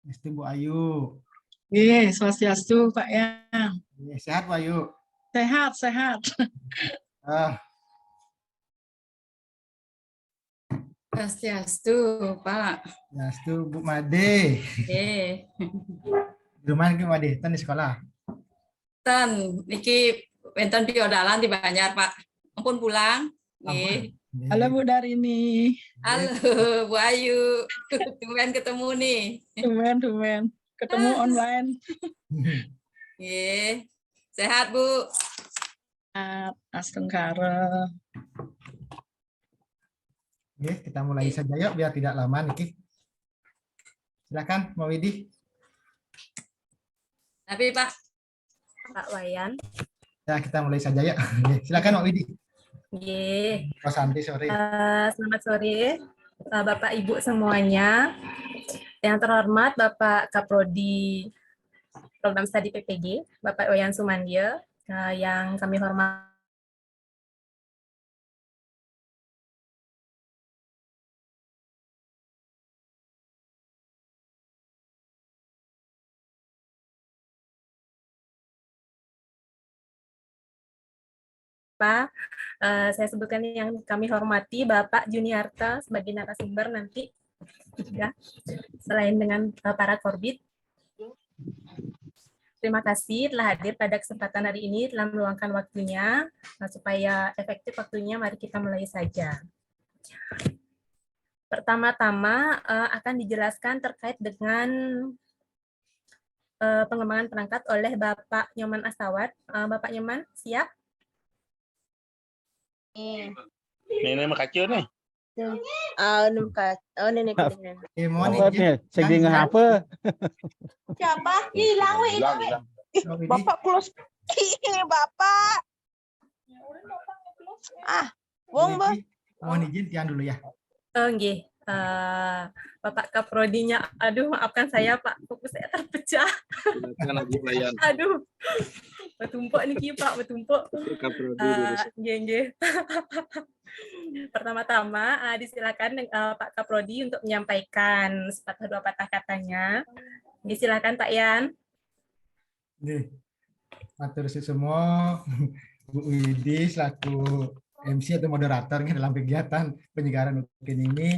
Istu Bu Ayu. Swastiastu Pak Yang. Sehat Bu Ayu? Sehat. Ah, Swastiastu, Pak. Istu Bu Made. Nggih. Di rumah ki Made, ten di sekolah. Ten niki wonten piodalan di Banjar, Pak. Ampun pulang. Nggih. Halo Bu Darini. Halo Bu Ayu. Tumben ketemu nih. Tumben. Ketemu online. Nggih. Sehat, Bu. Astungkara. Oke, kita mulai saja yuk biar tidak lama Niki. Silakan Mbak Widi. Tapi Pak. Pak Wayan. Ya, kita mulai saja yuk. Silakan Mbak Widi. Nggih. Oh, Santi, sore. Selamat sore Bapak Ibu semuanya. Yang terhormat Bapak Kaprodi Program Studi PPG, Bapak Wayan Sumandia, yang kami hormati Pak, saya sebutkan yang kami hormati Bapak Juniarta sebagai narasumber nanti, ya, selain dengan para korbit. Terima kasih telah hadir pada kesempatan hari ini, telah meluangkan waktunya, supaya efektif waktunya, mari kita mulai saja. Pertama-tama akan dijelaskan terkait dengan pengembangan perangkat oleh Bapak Nyoman Astawat. Bapak Nyoman, siap? Nenek makacau nih. Nenek. Mohon Apa izin. nih? Segini apa? Siapa? Hilang. Mbak Widi. Bapak close. Bapak. Wong, Mbak. Mohon izin Tian dulu ya. Nggih. Bapak Kaprodinya, aduh maafkan saya Pak, fokus saya terpecah. Aduh, bertumpuk nih Pak, bertumpuk. Nggih. Pertama-tama disilakan Pak Kaprodi untuk menyampaikan sepatah dua patah katanya. Disilakan Pak Yan. Nih, matur suwun semua Bu Widi selaku MC atau moderator dalam kegiatan penyegaran rutin ini.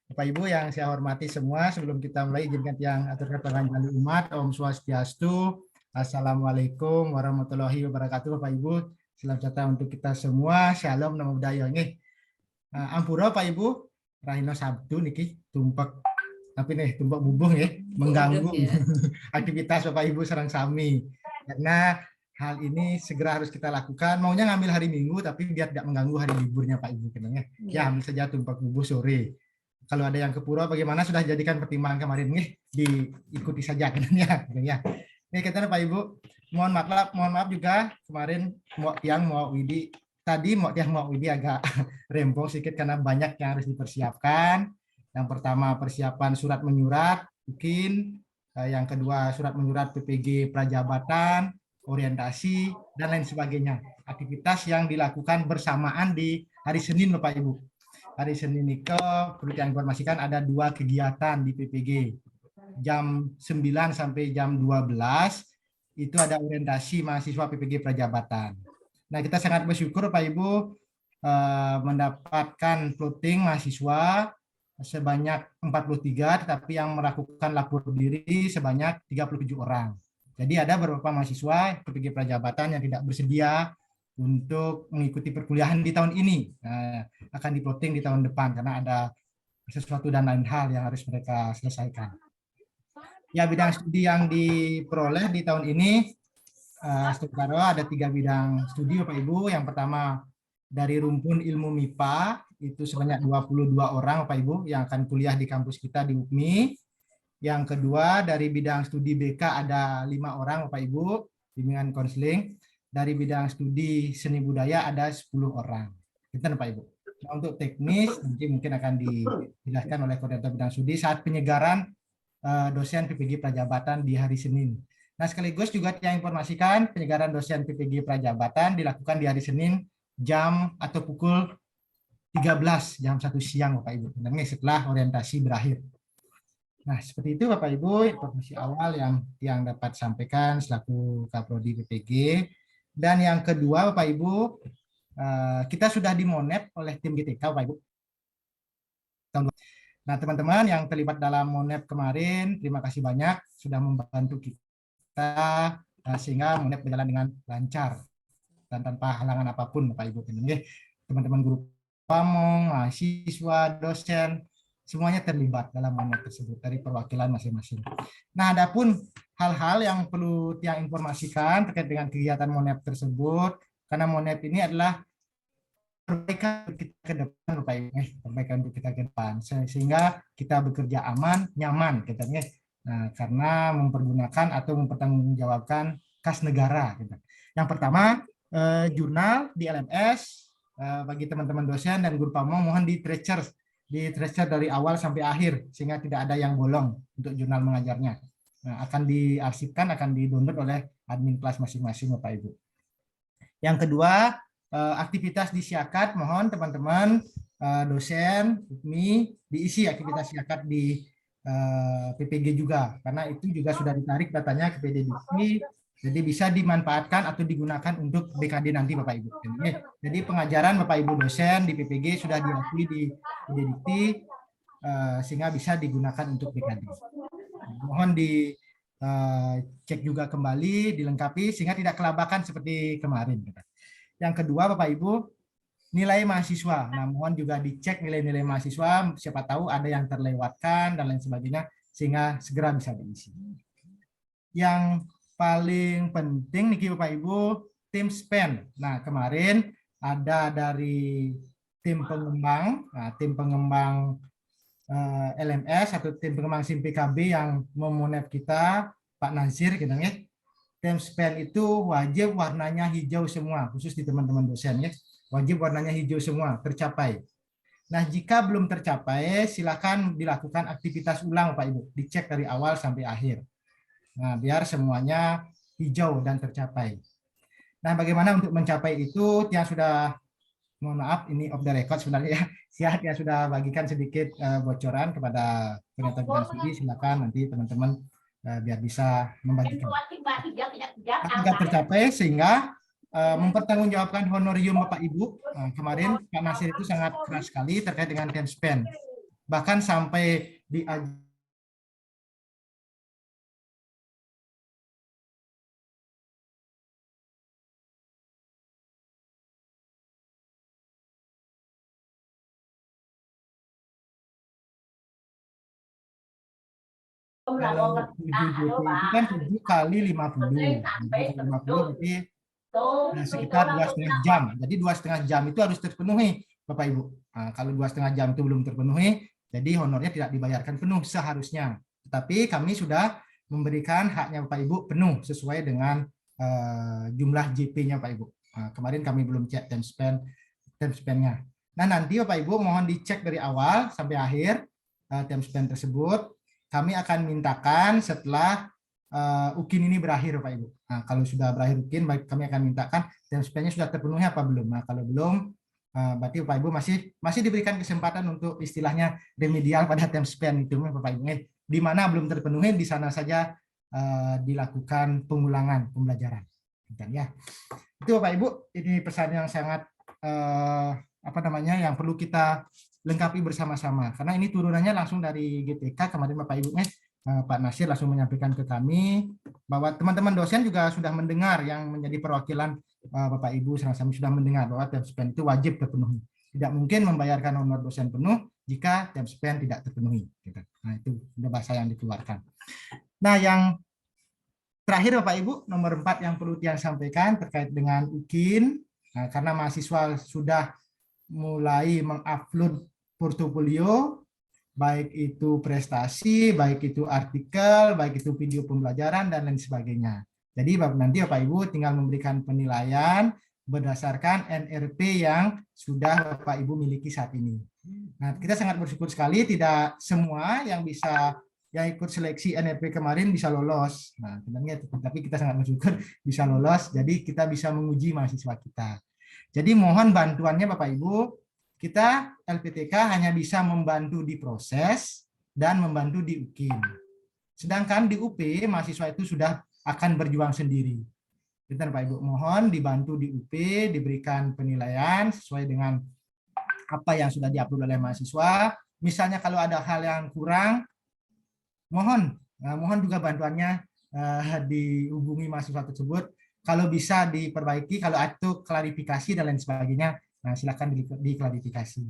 Bapak Ibu yang saya hormati semua, sebelum kita mulai izinkan yang aturkan pengajian umat, Om Swastiastu, Assalamualaikum warahmatullahi wabarakatuh. Bapak Ibu, salam sejahtera untuk kita semua. Shalom, namo buddhaya nggih. Ampura Pak Ibu, Rahino Sabtu niki tumpak tapi nih tumpak bubung ya, mengganggu aktivitas Bapak Ibu sareng sami. Karena hal ini segera harus kita lakukan. Maunya ngambil hari Minggu tapi biar tidak mengganggu hari liburnya Pak Ibu kenanya. Ya, ambil saja tumpak bubuh sore. Kalau ada yang ke pura bagaimana sudah jadikan pertimbangan kemarin nih, diikuti saja kenanya. Nih kita Pak Ibu, mohon maaf juga kemarin Mau Widi tadi Mau Widi agak rempong sedikit karena banyak yang harus dipersiapkan. Yang pertama persiapan surat menyurat mungkin, yang kedua surat menyurat PPG prajabatan, orientasi dan lain sebagainya. Aktivitas yang dilakukan bersamaan di hari Senin Bapak Ibu. Hari Senin Niko perlu saya informasikan ada 2 kegiatan di PPG. Jam 9 sampai jam 12 itu ada orientasi mahasiswa PPG Prajabatan. Nah, kita sangat bersyukur Pak Ibu mendapatkan floating mahasiswa sebanyak 43, tetapi yang melakukan lapor diri sebanyak 37 orang. Jadi ada beberapa mahasiswa PPG Prajabatan yang tidak bersedia untuk mengikuti perkuliahan di tahun ini. Nah, akan di-plotting di tahun depan karena ada sesuatu dan lain hal yang harus mereka selesaikan. Ya, bidang studi yang diperoleh di tahun ini ada 3 bidang studi Bapak Ibu. Yang pertama dari rumpun ilmu MIPA itu sebanyak 22 orang Bapak Ibu yang akan kuliah di kampus kita di UPMI. Yang kedua dari bidang studi BK ada 5 orang Bapak Ibu, bimbingan konseling. Dari bidang studi seni budaya ada 10 orang. Itu Pak Ibu. Nah, untuk teknis nanti mungkin akan dijelaskan oleh koordinator bidang studi saat penyegaran dosen PPG Prajabatan di hari Senin. Nah, sekaligus juga saya informasikan penyegaran dosen PPG Prajabatan dilakukan di hari Senin jam atau pukul 13 jam 1 siang Bapak Ibu. Setelah orientasi berakhir. Nah, seperti itu Bapak Ibu informasi awal yang dapat sampaikan selaku Kaprodi PPG. Dan yang kedua Bapak Ibu, kita sudah dimonep oleh tim GTK Bapak Ibu. Nah, teman-teman yang terlibat dalam monep kemarin, terima kasih banyak sudah membantu kita sehingga monep berjalan dengan lancar dan tanpa halangan apapun Bapak Ibu. Teman-teman guru pamong, mahasiswa, dosen, semuanya terlibat dalam monep tersebut dari perwakilan masing-masing. Nah, adapun hal-hal yang perlu Tiang informasikan terkait dengan kegiatan monep tersebut, karena monep ini adalah perbaikan kita ke depan, Bapak Ibu, perbaikan untuk kita ke depan, sehingga kita bekerja aman, nyaman, katanya, karena mempergunakan atau mempertanggungjawabkan kas negara. Gitu. Yang pertama, jurnal di LMS bagi teman-teman dosen dan guru pamong mohon di tracer dari awal sampai akhir sehingga tidak ada yang bolong untuk jurnal mengajarnya. Nah, akan diarsipkan, akan di-download oleh admin kelas masing-masing, Bapak Ibu. Yang kedua, aktivitas di Siakat, mohon teman-teman dosen, UPMI diisi aktivitas Siakat di PPG juga, karena itu juga sudah ditarik datanya ke PDDikti, jadi bisa dimanfaatkan atau digunakan untuk BKD nanti Bapak Ibu. Jadi pengajaran Bapak Ibu dosen di PPG sudah diakui di PDDikti sehingga bisa digunakan untuk BKD. Mohon dicek juga kembali, dilengkapi sehingga tidak kelabakan seperti kemarin. Yang kedua, Bapak Ibu, nilai mahasiswa. Nah, mohon juga dicek nilai-nilai mahasiswa, siapa tahu ada yang terlewatkan dan lain sebagainya, sehingga segera bisa diisi. Yang paling penting nih Bapak Ibu, tim SPEN. Nah, kemarin ada dari tim pengembang, tim pengembang LMS atau tim pengembang SIM PKB yang memonep kita, Pak Nazir, gitu ya. Tim SPEN itu wajib warnanya hijau semua, khusus di teman-teman dosen ya. Wajib warnanya hijau semua, tercapai. Nah, jika belum tercapai, silakan dilakukan aktivitas ulang Pak Ibu, dicek dari awal sampai akhir. Nah, biar semuanya hijau dan tercapai. Nah, bagaimana untuk mencapai itu? Yang sudah, mohon maaf, ini off the record sebenarnya ya. Siap yang sudah bagikan sedikit bocoran kepada penonton dan studi, silakan nanti teman-teman biar bisa membagikan. Agar tercapai sehingga mempertanggungjawabkan honorium Bapak Ibu. Kemarin Pak Nasir itu sangat keras sekali terkait dengan time spend. Bahkan sampai di kalau 7 JP itu kan 7 kali 50. 50 berarti sekitar 2,5 jam. Jadi 2,5 jam itu harus terpenuhi Bapak Ibu. Nah, kalau 2,5 jam itu belum terpenuhi, jadi honornya tidak dibayarkan penuh seharusnya. Tetapi kami sudah memberikan haknya Bapak Ibu penuh sesuai dengan jumlah JP-nya Pak Ibu. Nah, kemarin kami belum cek time spend-nya. Nah, nanti Bapak Ibu mohon dicek dari awal sampai akhir time spend tersebut. Kami akan mintakan setelah UKIN ini berakhir Pak Ibu. Nah, kalau sudah berakhir UKIN, kami akan mintakan time spend-nya sudah terpenuhi apa belum. Nah, kalau belum, berarti Bapak Ibu masih diberikan kesempatan untuk istilahnya remedial pada time spend itu Bapak Ibu. Di mana belum terpenuhi, di sana saja dilakukan pengulangan pembelajaran. Ya. Itu Bapak Ibu, ini pesan yang sangat yang perlu kita lengkapi bersama-sama, karena ini turunannya langsung dari GTK. Kemarin Bapak Ibu Pak Nasir langsung menyampaikan ke kami bahwa teman-teman dosen juga sudah mendengar, yang menjadi perwakilan Bapak Ibu sama-sama sudah mendengar bahwa time spend itu wajib terpenuhi. Tidak mungkin membayarkan honor dosen penuh jika time spend tidak terpenuhi. Nah, itu sudah bahasa yang dikeluarkan. Nah, yang terakhir Bapak Ibu, nomor 4 yang perlu Tiang sampaikan terkait dengan UKIN. Nah, karena mahasiswa sudah mulai mengupload portofolio, baik itu prestasi, baik itu artikel, baik itu video pembelajaran, dan lain sebagainya. Jadi nanti Bapak Ibu tinggal memberikan penilaian berdasarkan NRP yang sudah Bapak Ibu miliki saat ini. Nah, kita sangat bersyukur sekali tidak semua yang ikut seleksi NRP kemarin bisa lolos. Nah, tapi kita sangat bersyukur bisa lolos, jadi kita bisa menguji mahasiswa kita. Jadi mohon bantuannya Bapak Ibu, kita LPTK hanya bisa membantu di proses, dan membantu di UKIN. Sedangkan di UP, mahasiswa itu sudah akan berjuang sendiri. Bentar, Pak Ibu, mohon dibantu di UP, diberikan penilaian sesuai dengan apa yang sudah diupload oleh mahasiswa. Misalnya kalau ada hal yang kurang, mohon juga bantuannya dihubungi mahasiswa tersebut. Kalau bisa diperbaiki, kalau itu klarifikasi dan lain sebagainya, nah silakan diklarifikasi.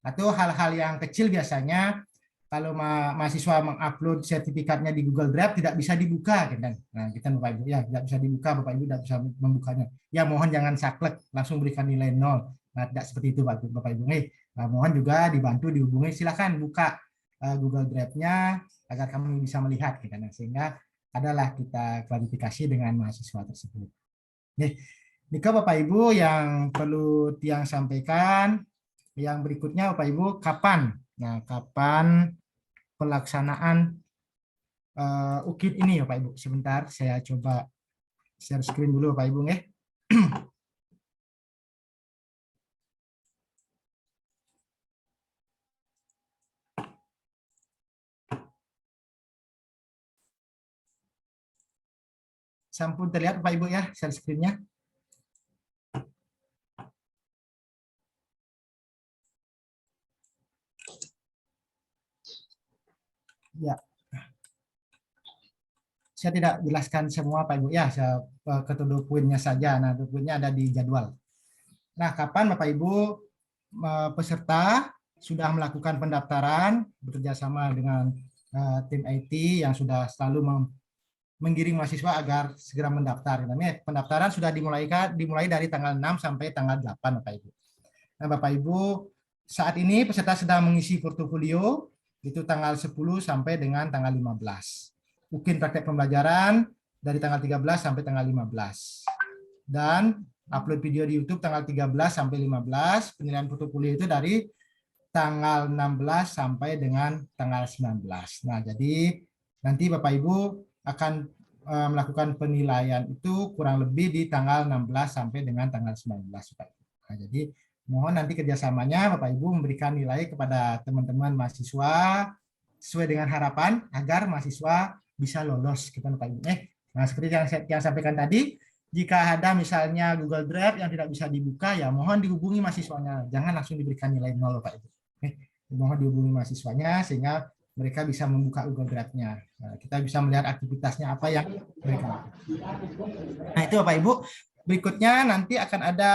Atau hal-hal yang kecil biasanya kalau mahasiswa mengupload sertifikatnya di Google Drive tidak bisa dibuka, kan? Nah, kita Bapak Ibu ya tidak bisa dibuka, Bapak Ibu tidak bisa membukanya. Ya mohon jangan saklek langsung berikan nilai 0. Nah, tidak seperti itu Bapak Ibu. Nah, mohon juga dibantu dihubungi, silakan buka Google Drive-nya agar kami bisa melihat, gitu. Nah, sehingga adalah kita klarifikasi dengan mahasiswa tersebut. Nika Bapak Ibu yang perlu Tiang sampaikan. Yang berikutnya Bapak Ibu, kapan? Nah, kapan pelaksanaan UKIN ini Bapak Ibu? Sebentar, saya coba share screen dulu Bapak Ibu. Sampun terlihat Bapak Ibu ya share screen-nya. Ya. Saya tidak jelaskan semua Pak Ibu ya, saya ketuduh poinnya saja. Nah, poinnya ada di jadwal. Nah, kapan Bapak Ibu peserta sudah melakukan pendaftaran bekerjasama dengan tim IT yang sudah selalu menggiring mahasiswa agar segera mendaftar. Pendaftaran sudah dimulai dari tanggal 6 sampai tanggal 8 Bapak Ibu. Nah, Bapak Ibu, saat ini peserta sedang mengisi portofolio itu tanggal 10 sampai dengan tanggal 15. UKIN praktek pembelajaran dari tanggal 13 sampai tanggal 15. Dan upload video di YouTube tanggal 13 sampai 15, penilaian portofolio itu dari tanggal 16 sampai dengan tanggal 19. Nah, jadi nanti Bapak Ibu akan melakukan penilaian itu kurang lebih di tanggal 16 sampai dengan tanggal 19. Nah, jadi mohon nanti kerjasamanya Bapak Ibu memberikan nilai kepada teman-teman mahasiswa sesuai dengan harapan agar mahasiswa bisa lolos kita Bapak Ibu. Nah, seperti yang saya sampaikan tadi, jika ada misalnya Google Drive yang tidak bisa dibuka, ya mohon dihubungi mahasiswanya, jangan langsung diberikan nilai 0 Bapak Ibu. Mohon dihubungi mahasiswanya sehingga mereka bisa membuka Google Drive-nya. Nah, kita bisa melihat aktivitasnya apa yang mereka lakukan. Nah, itu Bapak Ibu. Berikutnya nanti akan ada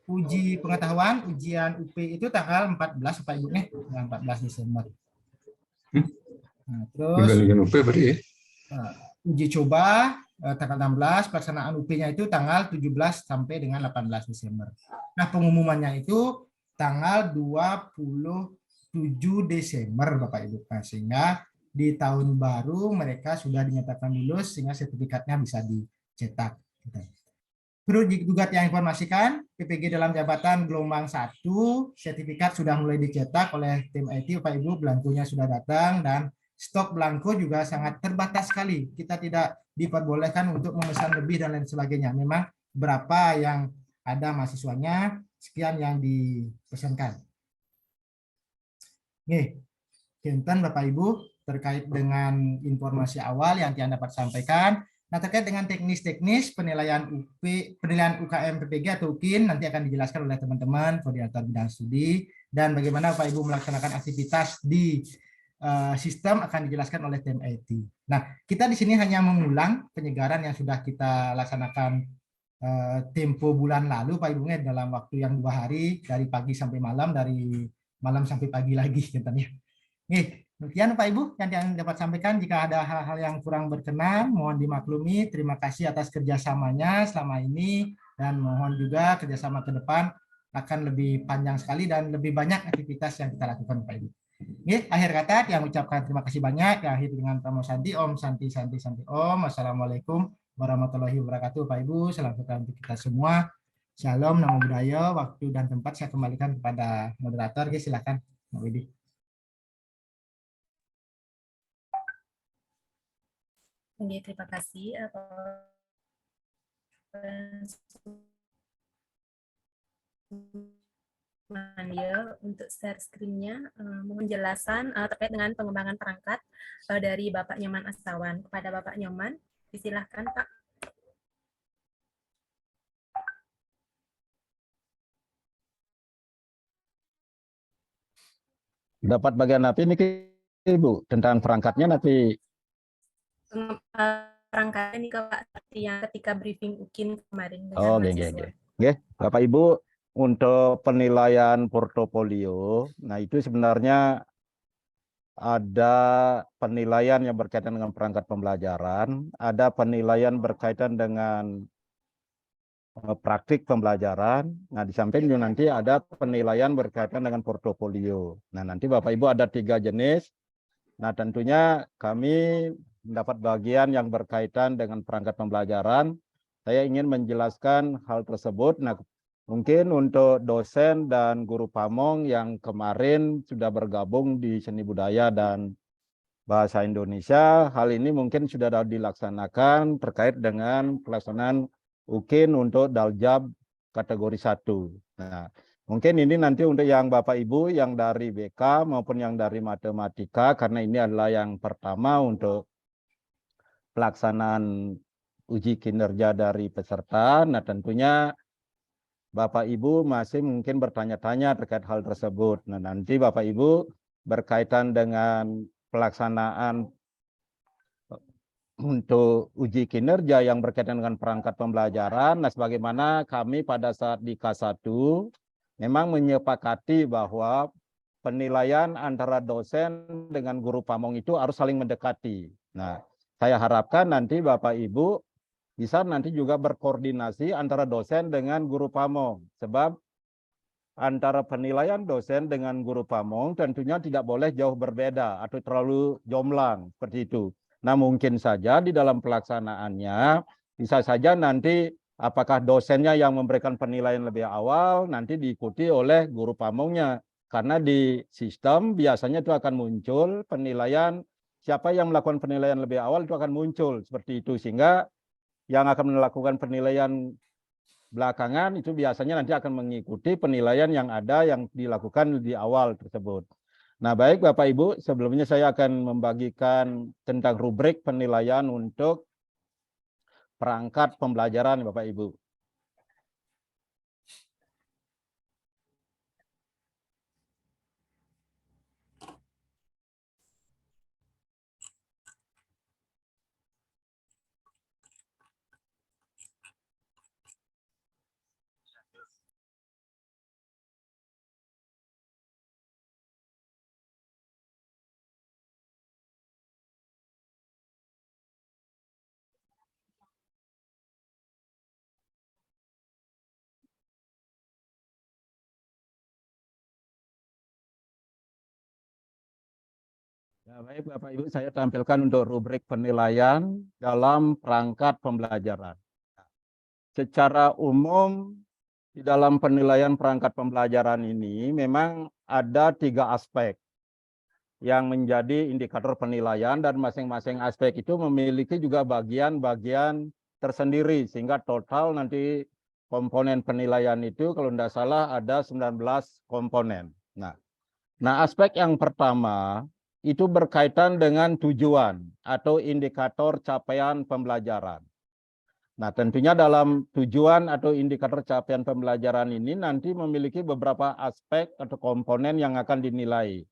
uji pengetahuan, ujian UP itu tanggal 14 Bapak Ibu nih, tanggal 14 Desember. Nah, terus uji coba tanggal 16, pelaksanaan UP-nya itu tanggal 17 sampai dengan 18 Desember. Nah, pengumumannya itu tanggal 27 Desember Bapak Ibu. Nah, sehingga di tahun baru mereka sudah dinyatakan lulus sehingga sertifikatnya bisa dicetak. Perlu juga yang informasikan, PPG dalam jabatan gelombang 1, sertifikat sudah mulai dicetak oleh tim IT, Bapak Ibu, belangkunya sudah datang, dan stok belangko juga sangat terbatas sekali. Kita tidak diperbolehkan untuk memesan lebih dan lain sebagainya. Memang berapa yang ada mahasiswanya, sekian yang dipesankan. Nih, Kinten Bapak Ibu, terkait dengan informasi awal yang Tian dapat sampaikan. Nah, terkait dengan teknis-teknis penilaian UKM PPG atau UKIN nanti akan dijelaskan oleh teman-teman koordinator bidang studi, dan bagaimana Bapak Ibu melaksanakan aktivitas di sistem akan dijelaskan oleh tim IT. Nah, kita di sini hanya mengulang penyegaran yang sudah kita laksanakan tempo bulan lalu Pak Ibu dalam waktu yang 2 hari, dari pagi sampai malam, dari malam sampai pagi lagi katanya. Nih, demikian Pak Ibu yang dapat sampaikan. Jika ada hal-hal yang kurang berkenan, mohon dimaklumi. Terima kasih atas kerjasamanya selama ini, dan mohon juga kerjasama ke depan akan lebih panjang sekali dan lebih banyak aktivitas yang kita lakukan Pak Ibu. Akhir kata yang ucapkan terima kasih banyak. Akhir dengan Pramu Santi, Om Santi Santi Santi Om. Wassalamualaikum warahmatullahi wabarakatuh Pak Ibu. Salam sejahtera untuk kita semua. Shalom, namo buddhaya. Waktu dan tempat saya kembalikan kepada moderator. Silakan Mbak Widi. Oke, terima kasih. Apa Sumandia untuk share screen-nya, mohon penjelasan terkait dengan pengembangan perangkat dari Bapak Nyoman Astawan. Kepada Bapak Nyoman, disilahkan Pak. Dapat bagian apa ini Ibu tentang perangkatnya nanti. Perangkat ini Pak, seperti yang ketika briefing UKIN kemarin dengan Oh, mahasiswa. Bapak Ibu, untuk penilaian portofolio, nah itu sebenarnya ada penilaian yang berkaitan dengan perangkat pembelajaran, ada penilaian berkaitan dengan praktik pembelajaran. Nah, di samping itu nanti ada penilaian berkaitan dengan portofolio. Nah, nanti Bapak Ibu ada 3 jenis. Nah, tentunya kami mendapat bagian yang berkaitan dengan perangkat pembelajaran. Saya ingin menjelaskan hal tersebut. Nah, mungkin untuk dosen dan guru pamong yang kemarin sudah bergabung di seni budaya dan bahasa Indonesia, hal ini mungkin sudah dilaksanakan terkait dengan pelaksanaan UKIN untuk Daljab kategori 1. Nah, mungkin ini nanti untuk yang Bapak Ibu yang dari BK maupun yang dari matematika, karena ini adalah yang pertama untuk pelaksanaan uji kinerja dari peserta. Nah, tentunya Bapak Ibu masih mungkin bertanya-tanya terkait hal tersebut. Nah, nanti Bapak Ibu berkaitan dengan pelaksanaan untuk uji kinerja yang berkaitan dengan perangkat pembelajaran. Nah, sebagaimana kami pada saat di K1 memang menyepakati bahwa penilaian antara dosen dengan guru pamong itu harus saling mendekati. Nah, saya harapkan nanti Bapak Ibu bisa nanti juga berkoordinasi antara dosen dengan guru pamong. Sebab antara penilaian dosen dengan guru pamong tentunya tidak boleh jauh berbeda atau terlalu jomplang seperti itu. Nah, mungkin saja di dalam pelaksanaannya bisa saja nanti apakah dosennya yang memberikan penilaian lebih awal nanti diikuti oleh guru pamongnya. Karena di sistem biasanya itu akan muncul penilaian, siapa yang melakukan penilaian lebih awal itu akan muncul seperti itu. Sehingga yang akan melakukan penilaian belakangan itu biasanya nanti akan mengikuti penilaian yang ada yang dilakukan di awal tersebut. Nah, baik Bapak Ibu, sebelumnya saya akan membagikan tentang rubrik penilaian untuk perangkat pembelajaran Bapak Ibu. Ya, baik Bapak Ibu, saya tampilkan untuk rubrik penilaian dalam perangkat pembelajaran. Secara umum di dalam penilaian perangkat pembelajaran ini memang ada 3 aspek yang menjadi indikator penilaian dan masing-masing aspek itu memiliki juga bagian-bagian tersendiri sehingga total nanti komponen penilaian itu kalau tidak salah ada 19 komponen. Nah, aspek yang pertama itu berkaitan dengan tujuan atau indikator capaian pembelajaran. Nah, tentunya dalam tujuan atau indikator capaian pembelajaran ini nanti memiliki beberapa aspek atau komponen yang akan dinilai.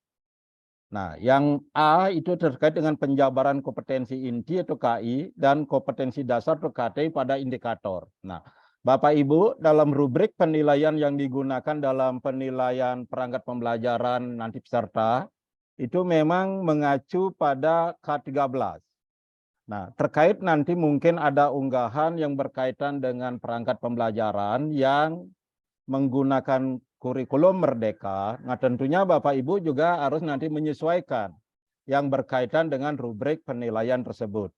Nah, yang A itu terkait dengan penjabaran kompetensi inti atau KI dan kompetensi dasar atau KTI pada indikator. Nah, Bapak Ibu, dalam rubrik penilaian yang digunakan dalam penilaian perangkat pembelajaran nanti peserta, itu memang mengacu pada K13. Nah, terkait nanti mungkin ada unggahan yang berkaitan dengan perangkat pembelajaran yang menggunakan kurikulum merdeka. Nah, tentunya Bapak Ibu juga harus nanti menyesuaikan yang berkaitan dengan rubrik penilaian tersebut.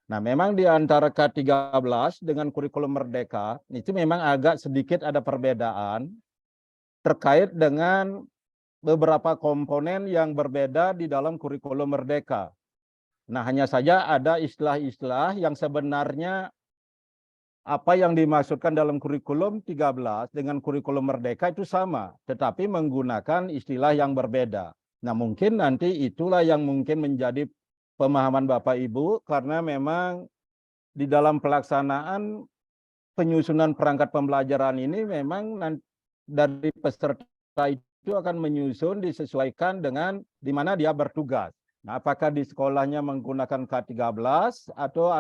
Nah, memang di antara K13 dengan kurikulum merdeka, itu memang agak sedikit ada perbedaan terkait dengan beberapa komponen yang berbeda di dalam kurikulum merdeka. Nah, hanya saja ada istilah-istilah yang sebenarnya apa yang dimaksudkan dalam kurikulum 13 dengan kurikulum Merdeka itu sama, tetapi menggunakan istilah yang berbeda. Nah, mungkin nanti itulah yang mungkin menjadi pemahaman Bapak Ibu, karena memang di dalam pelaksanaan penyusunan perangkat pembelajaran ini memang dari peserta itu akan menyusun disesuaikan dengan di mana dia bertugas. Nah, apakah di sekolahnya menggunakan K13 atau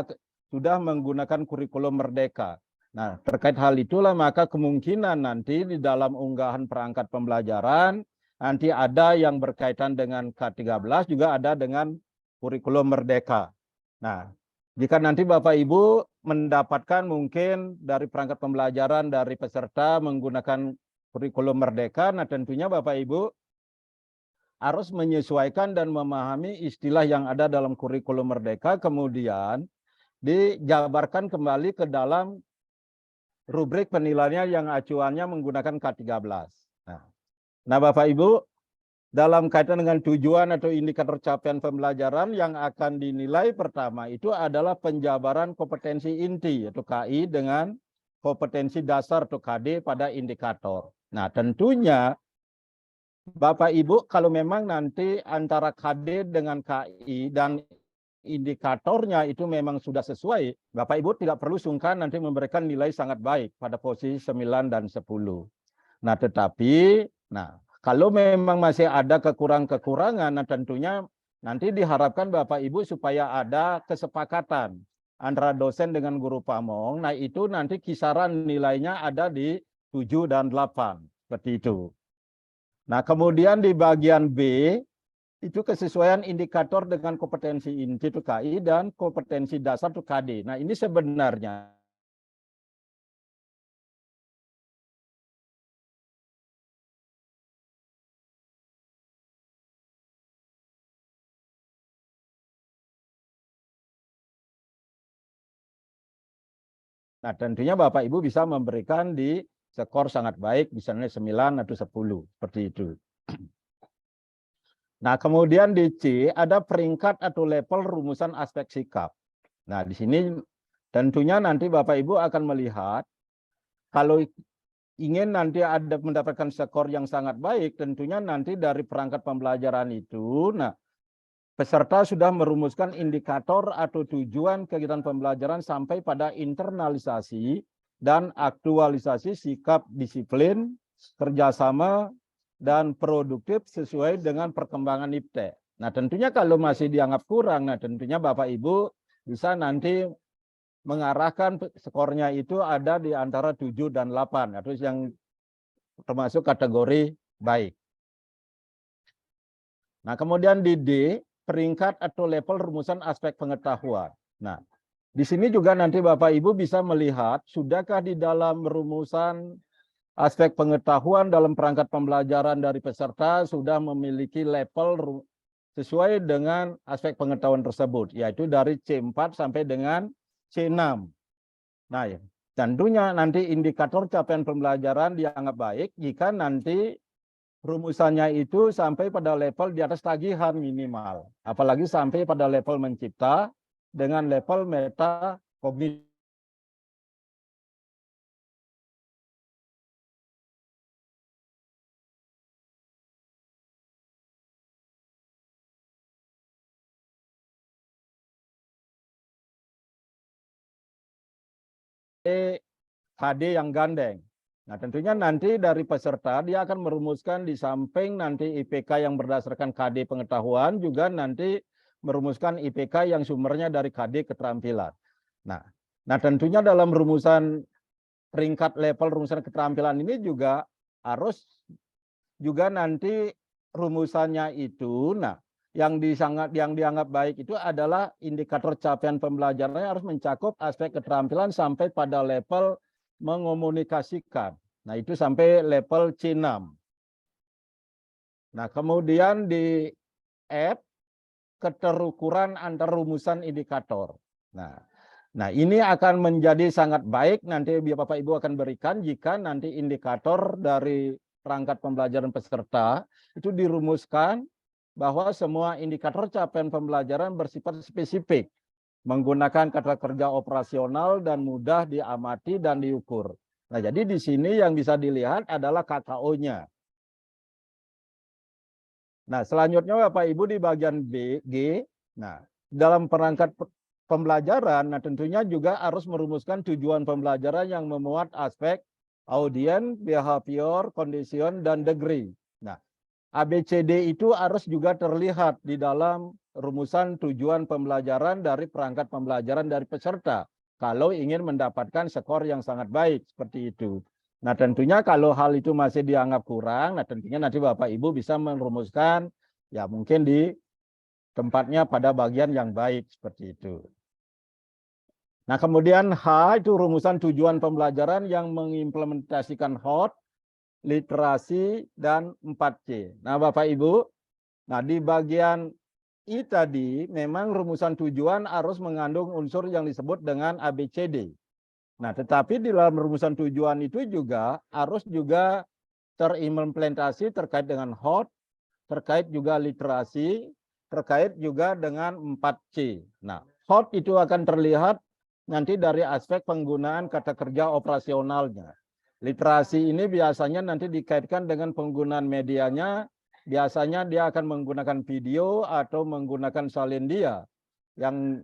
sudah menggunakan kurikulum Merdeka. Nah, terkait hal itulah maka kemungkinan nanti di dalam unggahan perangkat pembelajaran nanti ada yang berkaitan dengan K13 juga ada dengan kurikulum Merdeka. Nah, jika nanti Bapak Ibu mendapatkan mungkin dari perangkat pembelajaran dari peserta menggunakan kurikulum Merdeka, nah tentunya Bapak Ibu harus menyesuaikan dan memahami istilah yang ada dalam kurikulum Merdeka, kemudian dijabarkan kembali ke dalam rubrik penilaian yang acuannya menggunakan K13. Nah, Bapak Ibu, dalam kaitan dengan tujuan atau indikator capaian pembelajaran yang akan dinilai pertama itu adalah penjabaran kompetensi inti atau KI dengan kompetensi dasar atau KD pada indikator. Nah, tentunya Bapak Ibu kalau memang nanti antara KD dengan KI dan indikatornya itu memang sudah sesuai, Bapak Ibu tidak perlu sungkan nanti memberikan nilai sangat baik pada posisi 9 dan 10. Nah, tetapi kalau memang masih ada kekurangan-kekurangan, nah tentunya nanti diharapkan Bapak Ibu supaya ada kesepakatan antara dosen dengan guru pamong. Nah, itu nanti kisaran nilainya ada di 7 dan 8, seperti itu. Nah, kemudian di bagian B, itu kesesuaian indikator dengan kompetensi inti itu KI dan kompetensi dasar itu KD. Nah, ini sebenarnya tentunya Bapak Ibu bisa memberikan di skor sangat baik, misalnya 9 atau 10, seperti itu. Nah, kemudian di C ada peringkat atau level rumusan aspek sikap. Nah, di sini tentunya nanti Bapak Ibu akan melihat kalau ingin nanti ada mendapatkan skor yang sangat baik, tentunya nanti dari perangkat pembelajaran itu, peserta sudah merumuskan indikator atau tujuan kegiatan pembelajaran sampai pada internalisasi dan aktualisasi sikap disiplin, kerjasama, dan produktif sesuai dengan perkembangan IPTE. Nah, tentunya kalau masih dianggap kurang, nah tentunya Bapak Ibu bisa nanti mengarahkan skornya itu ada di antara 7 dan 8, atau yang termasuk kategori baik. Nah, kemudian di D, peringkat atau level rumusan aspek pengetahuan. Nah, di sini juga nanti Bapak Ibu bisa melihat, sudahkah di dalam rumusan aspek pengetahuan dalam perangkat pembelajaran dari peserta sudah memiliki level sesuai dengan aspek pengetahuan tersebut, yaitu dari C4 sampai dengan C6. Nah, tentunya nanti indikator capaian pembelajaran dianggap baik jika nanti rumusannya itu sampai pada level di atas tagihan minimal, apalagi sampai pada level mencipta dengan level meta kognitif. KD yang gandeng. Nah, tentunya nanti dari peserta dia akan merumuskan di samping nanti IPK yang berdasarkan KD pengetahuan, juga nanti merumuskan IPK yang sumbernya dari KD keterampilan. Nah, tentunya dalam rumusan peringkat level rumusan keterampilan ini juga harus juga nanti rumusannya itu, yang dianggap baik itu adalah indikator capaian pembelajarannya harus mencakup aspek keterampilan sampai pada level mengomunikasikan. Nah, itu sampai level C6. Nah, kemudian di F, keterukuran antar rumusan indikator. Nah, ini akan menjadi sangat baik nanti Bapak Ibu akan berikan jika nanti indikator dari perangkat pembelajaran peserta itu dirumuskan bahwa semua indikator capaian pembelajaran bersifat spesifik. menggunakan kata kerja operasional dan mudah diamati dan diukur. Nah, jadi di sini yang bisa dilihat adalah KKO-nya. Nah, selanjutnya Bapak Ibu di bagian G, nah, dalam perangkat pembelajaran, nah tentunya juga harus merumuskan tujuan pembelajaran yang memuat aspek audien, behavior, condition, dan degree. Nah, ABCD itu harus juga terlihat di dalam rumusan tujuan pembelajaran dari perangkat pembelajaran dari peserta kalau ingin mendapatkan skor yang sangat baik seperti itu. Nah, tentunya kalau hal itu masih dianggap kurang, nah tentunya nanti Bapak Ibu bisa merumuskan ya mungkin di tempatnya pada bagian yang baik seperti itu. Nah, kemudian H itu rumusan tujuan pembelajaran yang mengimplementasikan HOT, literasi, dan 4C. Nah, Bapak Ibu, nah di bagian I tadi memang rumusan tujuan harus mengandung unsur yang disebut dengan ABCD. Nah, tetapi di dalam rumusan tujuan itu juga harus juga terimplementasi terkait dengan HOT, terkait juga literasi, terkait juga dengan 4C. Nah, HOT itu akan terlihat nanti dari aspek penggunaan kata kerja operasionalnya. Literasi ini biasanya nanti dikaitkan dengan penggunaan medianya, biasanya dia akan menggunakan video atau menggunakan salindia yang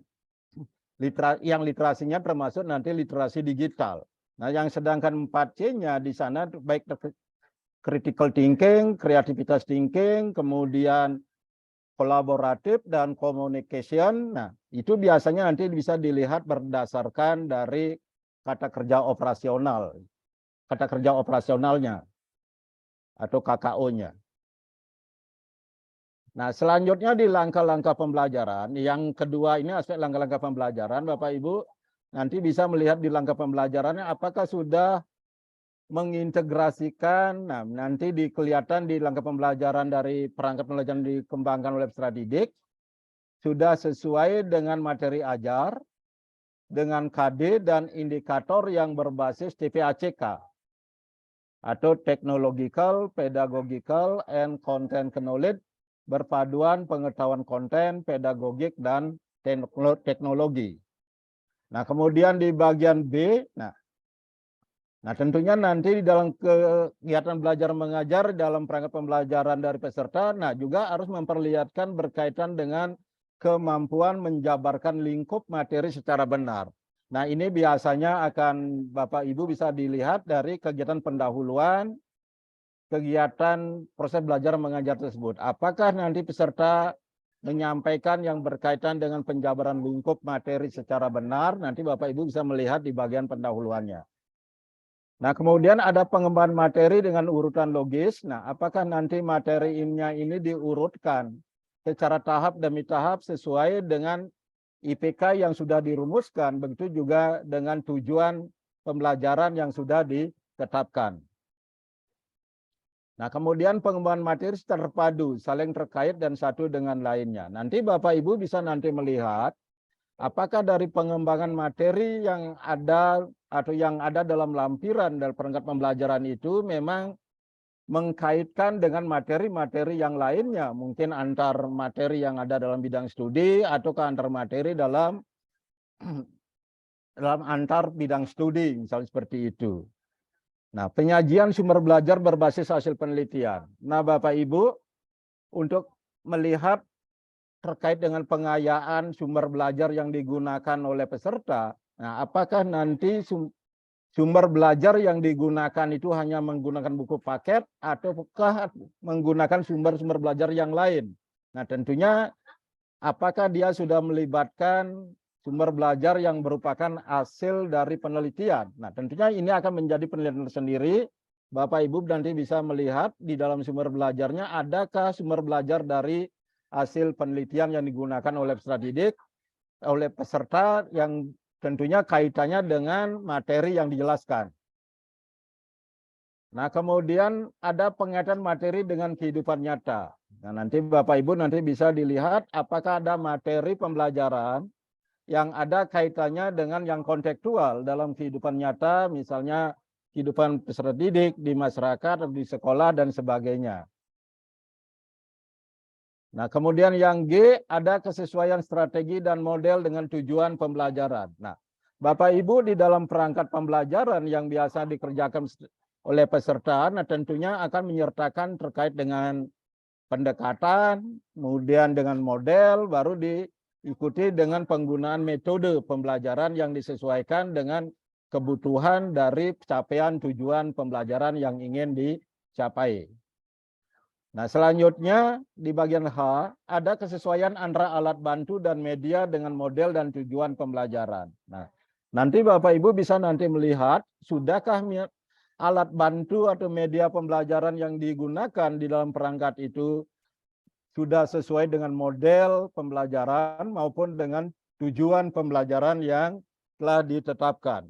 literasinya termasuk nanti literasi digital. Nah, yang sedangkan 4C-nya di sana baik critical thinking, kreativitas thinking, kemudian kolaboratif dan communication. Nah, itu biasanya nanti bisa dilihat berdasarkan dari kata kerja operasional. Kata kerja operasionalnya atau KKO-nya. Nah, selanjutnya di langkah-langkah pembelajaran, yang kedua ini aspek langkah-langkah pembelajaran, Bapak Ibu nanti bisa melihat di langkah pembelajarannya apakah sudah mengintegrasikan, nah nanti kelihatan di langkah pembelajaran dari perangkat pembelajaran dikembangkan oleh peserta didik, sudah sesuai dengan materi ajar, dengan KD dan indikator yang berbasis TPACK, atau Technological, Pedagogical, and Content Knowledge, berpaduan pengetahuan konten, pedagogik, dan teknologi. Nah, kemudian di bagian B, nah tentunya nanti di dalam kegiatan belajar mengajar dalam perangkat pembelajaran dari peserta, nah juga harus memperlihatkan berkaitan dengan kemampuan menjabarkan lingkup materi secara benar. Nah, ini biasanya akan Bapak Ibu bisa dilihat dari kegiatan pendahuluan, kegiatan proses belajar mengajar tersebut. Apakah nanti peserta menyampaikan yang berkaitan dengan penjabaran lingkup materi secara benar, nanti Bapak Ibu bisa melihat di bagian pendahuluannya. Nah, kemudian ada pengembangan materi dengan urutan logis. Nah, apakah nanti materi ini diurutkan secara tahap demi tahap sesuai dengan IPK yang sudah dirumuskan, begitu juga dengan tujuan pembelajaran yang sudah ditetapkan. Nah, kemudian pengembangan materi terpadu, saling terkait dan satu dengan lainnya. Nanti Bapak Ibu bisa nanti melihat apakah dari pengembangan materi yang ada atau yang ada dalam lampiran dari perangkat pembelajaran itu memang mengkaitkan dengan materi-materi yang lainnya, mungkin antar materi yang ada dalam bidang studi atau antar materi dalam antar bidang studi, misalnya seperti itu. Nah, penyajian sumber belajar berbasis hasil penelitian. Nah, Bapak Ibu, untuk melihat terkait dengan pengayaan sumber belajar yang digunakan oleh peserta, nah apakah nanti sumber belajar yang digunakan itu hanya menggunakan buku paket ataukah menggunakan sumber-sumber belajar yang lain. Nah, tentunya apakah dia sudah melibatkan sumber belajar yang merupakan hasil dari penelitian. Nah, tentunya ini akan menjadi penelitian sendiri. Bapak Ibu nanti bisa melihat di dalam sumber belajarnya adakah sumber belajar dari hasil penelitian yang digunakan oleh peserta didik, oleh peserta yang tentunya kaitannya dengan materi yang dijelaskan. Nah, kemudian ada pengaitan materi dengan kehidupan nyata. Nah, nanti Bapak Ibu nanti bisa dilihat apakah ada materi pembelajaran yang ada kaitannya dengan yang kontekstual dalam kehidupan nyata, misalnya kehidupan peserta didik di masyarakat, di sekolah, dan sebagainya. Nah, kemudian yang G ada kesesuaian strategi dan model dengan tujuan pembelajaran. Nah, Bapak Ibu di dalam perangkat pembelajaran yang biasa dikerjakan oleh peserta, nah tentunya akan menyertakan terkait dengan pendekatan, kemudian dengan model, baru diikuti dengan penggunaan metode pembelajaran yang disesuaikan dengan kebutuhan dari capaian tujuan pembelajaran yang ingin dicapai. Nah, selanjutnya di bagian H ada kesesuaian antara alat bantu dan media dengan model dan tujuan pembelajaran. Nah, nanti Bapak Ibu bisa nanti melihat sudahkah alat bantu atau media pembelajaran yang digunakan di dalam perangkat itu sudah sesuai dengan model pembelajaran maupun dengan tujuan pembelajaran yang telah ditetapkan.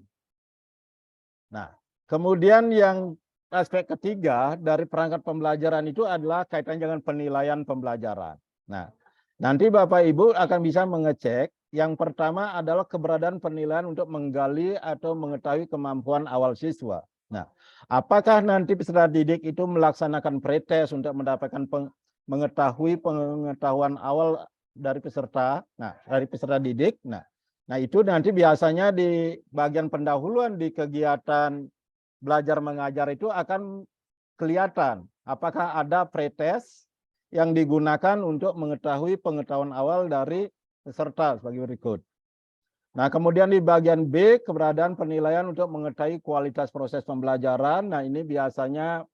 Nah, kemudian yang aspek ketiga dari perangkat pembelajaran itu adalah kaitan dengan penilaian pembelajaran. Nah, nanti Bapak Ibu akan bisa mengecek. Yang pertama adalah keberadaan penilaian untuk menggali atau mengetahui kemampuan awal siswa. Nah, apakah nanti peserta didik itu melaksanakan pretest untuk mendapatkan mengetahui pengetahuan awal dari peserta, dari peserta didik. Nah, itu nanti biasanya di bagian pendahuluan di kegiatan belajar mengajar itu akan kelihatan apakah ada pretest yang digunakan untuk mengetahui pengetahuan awal dari peserta sebagai berikut. Nah, kemudian di bagian B, keberadaan penilaian untuk mengetahui kualitas proses pembelajaran. Nah, ini biasanya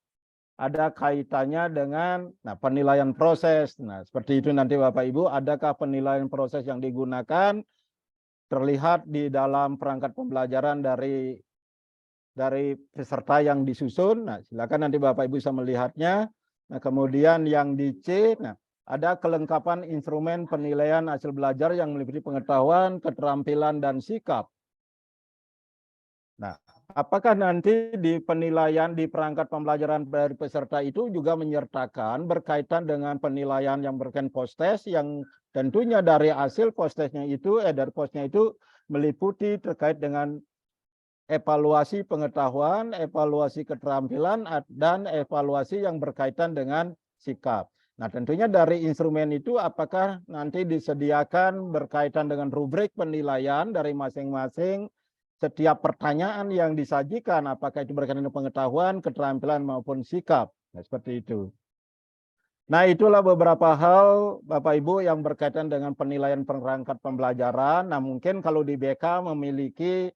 ada kaitannya dengan penilaian proses. Nah, seperti itu nanti Bapak Ibu, adakah penilaian proses yang digunakan terlihat di dalam perangkat pembelajaran dari peserta yang disusun. Nah, silakan nanti Bapak Ibu bisa melihatnya. Nah, kemudian yang di C, ada kelengkapan instrumen penilaian hasil belajar yang meliputi pengetahuan, keterampilan, dan sikap. Nah, apakah nanti di penilaian di perangkat pembelajaran dari peserta itu juga menyertakan berkaitan dengan penilaian yang berkaitan post-test yang tentunya dari hasil post-testnya itu, dari postnya itu meliputi terkait dengan evaluasi pengetahuan, evaluasi keterampilan, dan evaluasi yang berkaitan dengan sikap. Nah, tentunya dari instrumen itu apakah nanti disediakan berkaitan dengan rubrik penilaian dari masing-masing setiap pertanyaan yang disajikan, apakah itu berkaitan dengan pengetahuan, keterampilan, maupun sikap. Nah, seperti itu. Nah, itulah beberapa hal Bapak Ibu yang berkaitan dengan penilaian perangkat pembelajaran. Nah, mungkin kalau di BK memiliki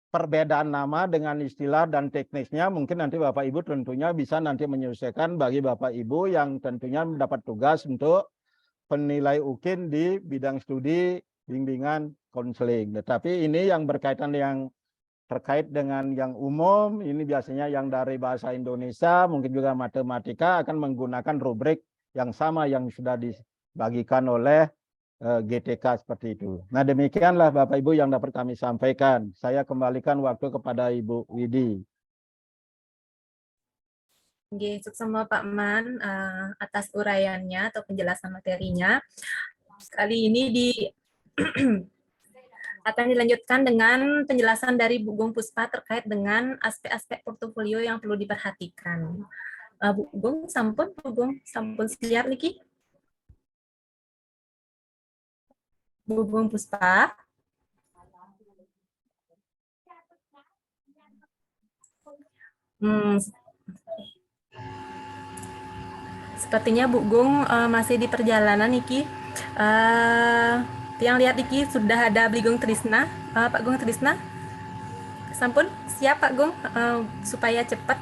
perbedaan nama dengan istilah dan teknisnya, mungkin nanti Bapak Ibu tentunya bisa nanti menyesuaikan bagi Bapak Ibu yang tentunya mendapat tugas untuk penilai UKIN di bidang studi bimbingan konseling. Tetapi ini yang berkaitan yang terkait dengan yang umum, ini biasanya yang dari bahasa Indonesia, mungkin juga matematika akan menggunakan rubrik yang sama yang sudah dibagikan oleh GTK seperti itu. Nah, demikianlah Bapak Ibu yang dapat kami sampaikan. Saya kembalikan waktu kepada Ibu Widi. Oke, semua Pak Man atas uraiannya atau penjelasan materinya. Kali ini akan dilanjutkan dengan penjelasan dari Bu Gung Puspa terkait dengan aspek-aspek portofolio yang perlu diperhatikan. Bu Gung sampun siap niki? Bu Gung Puspa. Sepertinya Bu Gung masih di perjalanan niki. Yang lihat niki sudah ada Bli Gung Trisna. Pak Gung Trisna, sampun siap Pak Gung supaya cepat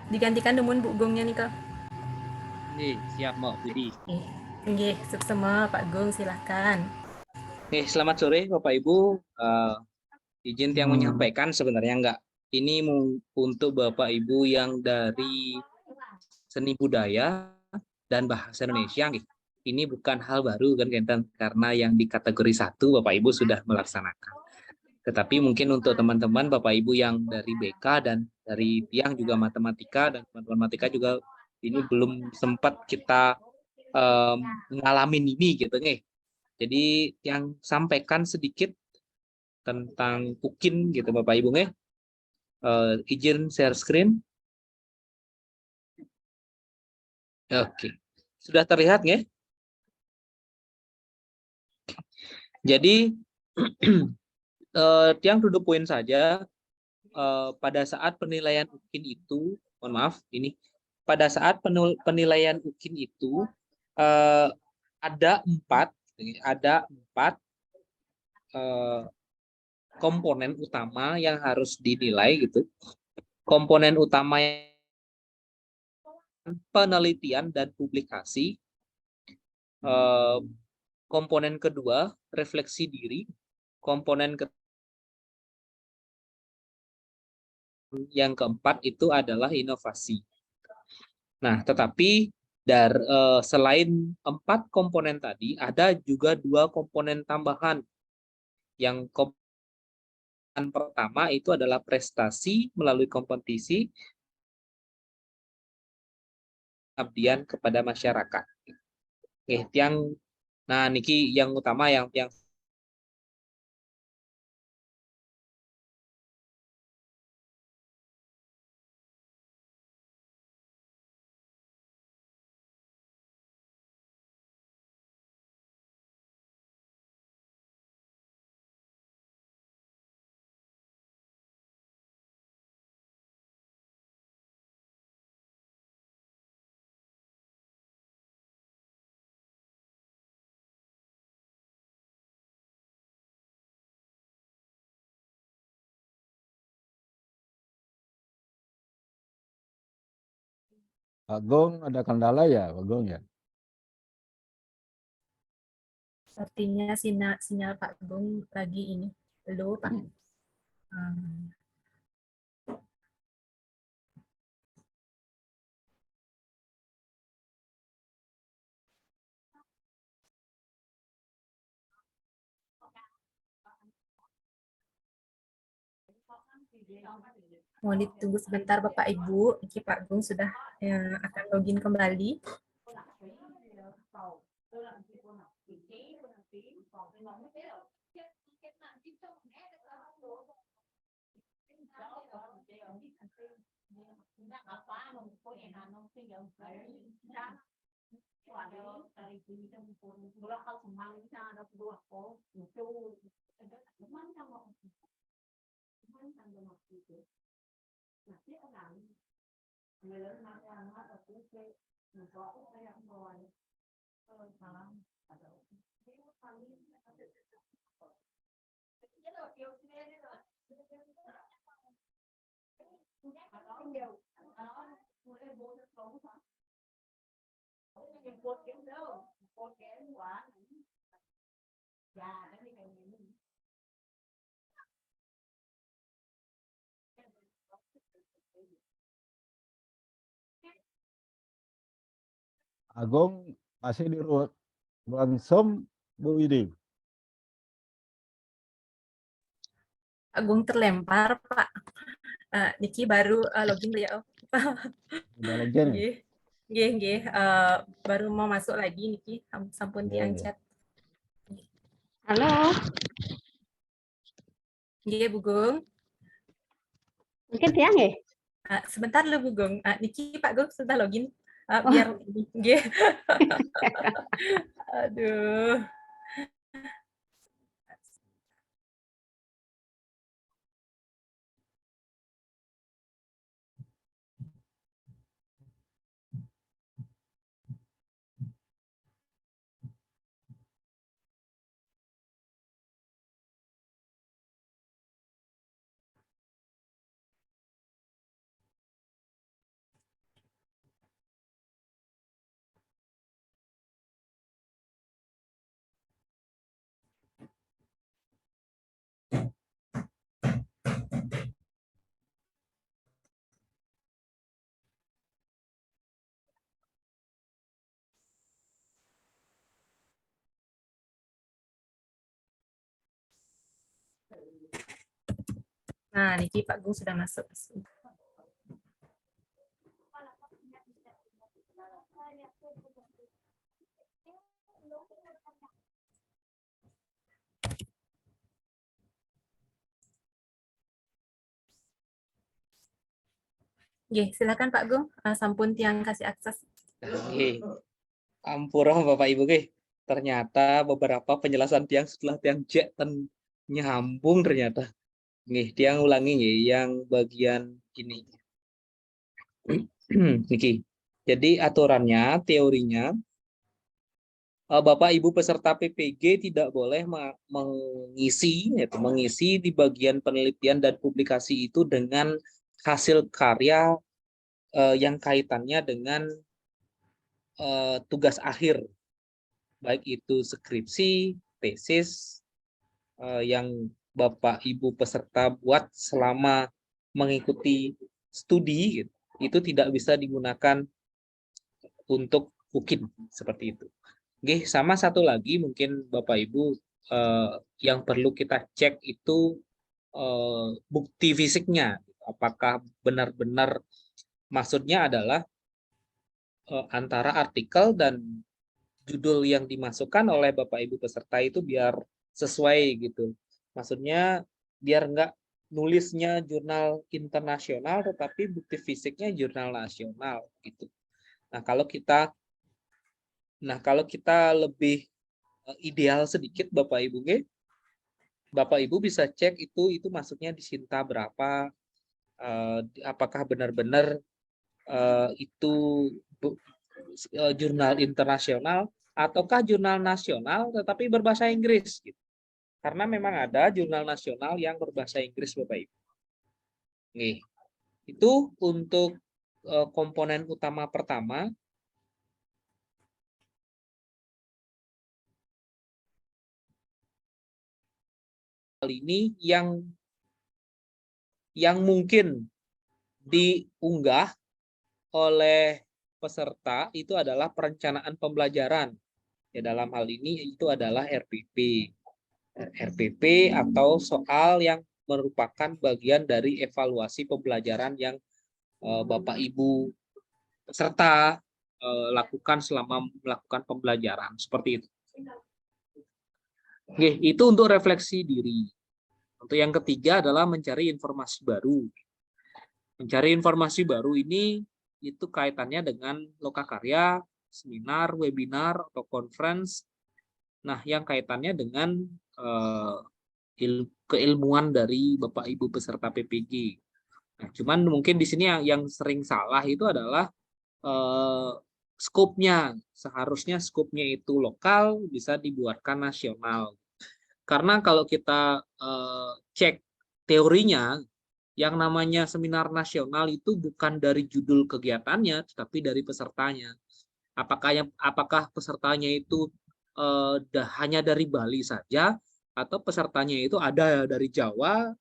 digantikan dengan Bu Gungnya nih kok. Siap Mbak Budi. Nggih, semua Pak Gung silahkan. Selamat sore Bapak Ibu. Izin yang menyampaikan sebenarnya enggak. Ini untuk Bapak Ibu yang dari seni budaya dan bahasa Indonesia. Ini bukan hal baru kan, karena yang di kategori 1 Bapak Ibu sudah melaksanakan. Tetapi mungkin untuk teman-teman Bapak Ibu yang dari BK dan dari Tiang juga matematika dan teman-teman matematika juga ini belum sempat kita ngalamin ini gitu nih. Jadi yang sampaikan sedikit tentang UKIN gitu Bapak Ibu nih. Izin share screen. Oke. Sudah terlihat nggih? Jadi tiang duduk poin saja pada saat penilaian UKIN itu, mohon maaf, ini pada saat penilaian UKIN itu ada empat komponen utama yang harus dinilai gitu. Komponen utama yang penelitian dan publikasi. Komponen kedua refleksi diri. Komponen yang keempat itu adalah inovasi. Nah, tetapi selain 4 komponen tadi, ada juga 2 komponen tambahan. Yang komponen pertama itu adalah prestasi melalui kompetisi pengabdian kepada masyarakat. Nah, niki yang utama yang Pak Gong ada kendala ya, Pak Gong ya? Sepertinya sinyal Pak Gung lagi ini. Halo, Pak. Mohon ditunggu sebentar Bapak Ibu. Iki Pak Gung sudah akan login kembali. Agung masih di ruang Zoom, Bu Widi. Agung terlempar, Pak. Niki baru login ya. Udah login ya? Nggih. Baru mau masuk lagi Niki, sampun tiang chat. Halo, Nggih, Bu Gung. mungkin tiang ya? Sebentar lu Bu Gung. Niki Pak Gung sudah login. Biar nggih. Aduh. Nah, Niki Pak Gung sudah masuk. Nggih, silakan Pak Gung. Sampun tiang kasih akses. Nggih. Ampura Bapak Ibu nggih. Ternyata beberapa penjelasan tiang setelah tiang cek nyambung ternyata. Nggih, tiang ulangi nggih yang bagian ini. Niki. Jadi aturannya, teorinya Bapak Ibu peserta PPG tidak boleh mengisi di bagian penelitian dan publikasi itu dengan hasil karya yang kaitannya dengan tugas akhir, baik itu skripsi, tesis yang Bapak Ibu peserta buat selama mengikuti studi, gitu, itu tidak bisa digunakan untuk UKIN seperti itu. Oke, sama satu lagi mungkin Bapak Ibu yang perlu kita cek itu bukti fisiknya. Apakah benar-benar maksudnya adalah antara artikel dan judul yang dimasukkan oleh Bapak Ibu peserta itu biar sesuai gitu. Maksudnya biar nggak nulisnya jurnal internasional tetapi bukti fisiknya jurnal nasional gitu. Nah, kalau kita lebih ideal sedikit Bapak Ibu Bapak Ibu bisa cek itu masuknya di Sinta berapa, apakah benar-benar itu jurnal internasional ataukah jurnal nasional tetapi berbahasa Inggris gitu. Karena memang ada jurnal nasional yang berbahasa Inggris Bapak Ibu. Nih, itu untuk komponen utama pertama. Ini yang mungkin diunggah oleh peserta itu adalah perencanaan pembelajaran. Ya, dalam hal ini itu adalah RPP. RPP atau soal yang merupakan bagian dari evaluasi pembelajaran yang Bapak Ibu peserta lakukan selama melakukan pembelajaran seperti itu. Oke, itu untuk refleksi diri. Untuk yang ketiga adalah mencari informasi baru. Mencari informasi baru ini itu kaitannya dengan lokakarya, seminar, webinar, atau conference. Nah, yang kaitannya dengan keilmuan dari Bapak Ibu peserta PPG. Nah, cuman mungkin di sini yang sering salah itu adalah skopnya. Seharusnya skopnya itu lokal, bisa dibuatkan nasional. Karena kalau kita cek teorinya, yang namanya seminar nasional itu bukan dari judul kegiatannya, tetapi dari pesertanya. Apakah pesertanya itu hanya dari Bali saja, atau pesertanya itu ada dari Jawa?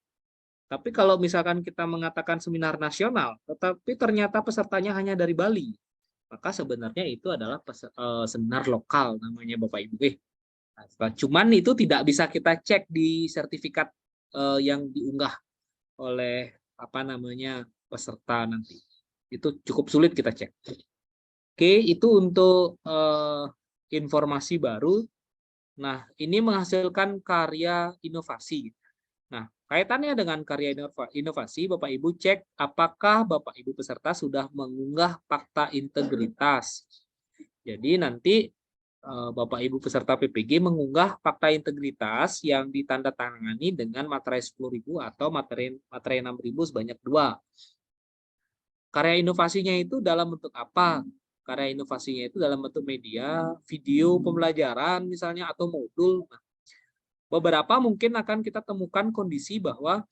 Tapi kalau misalkan kita mengatakan seminar nasional, tetapi ternyata pesertanya hanya dari Bali, maka sebenarnya itu adalah seminar lokal namanya Bapak Ibu. Cuman itu tidak bisa kita cek di sertifikat yang diunggah oleh peserta nanti. Itu cukup sulit kita cek. Oke, itu untuk informasi baru. Nah, ini menghasilkan karya inovasi. Nah, kaitannya dengan karya inovasi, Bapak Ibu cek apakah Bapak Ibu peserta sudah mengunggah fakta integritas. Jadi nanti Bapak Ibu peserta PPG mengunggah fakta integritas yang ditandatangani dengan materai 10.000 atau materai 6.000 sebanyak 2. Karya inovasinya itu dalam bentuk apa? Karya inovasinya itu dalam bentuk media, video pembelajaran misalnya, atau modul. Nah, beberapa mungkin akan kita temukan kondisi bahwa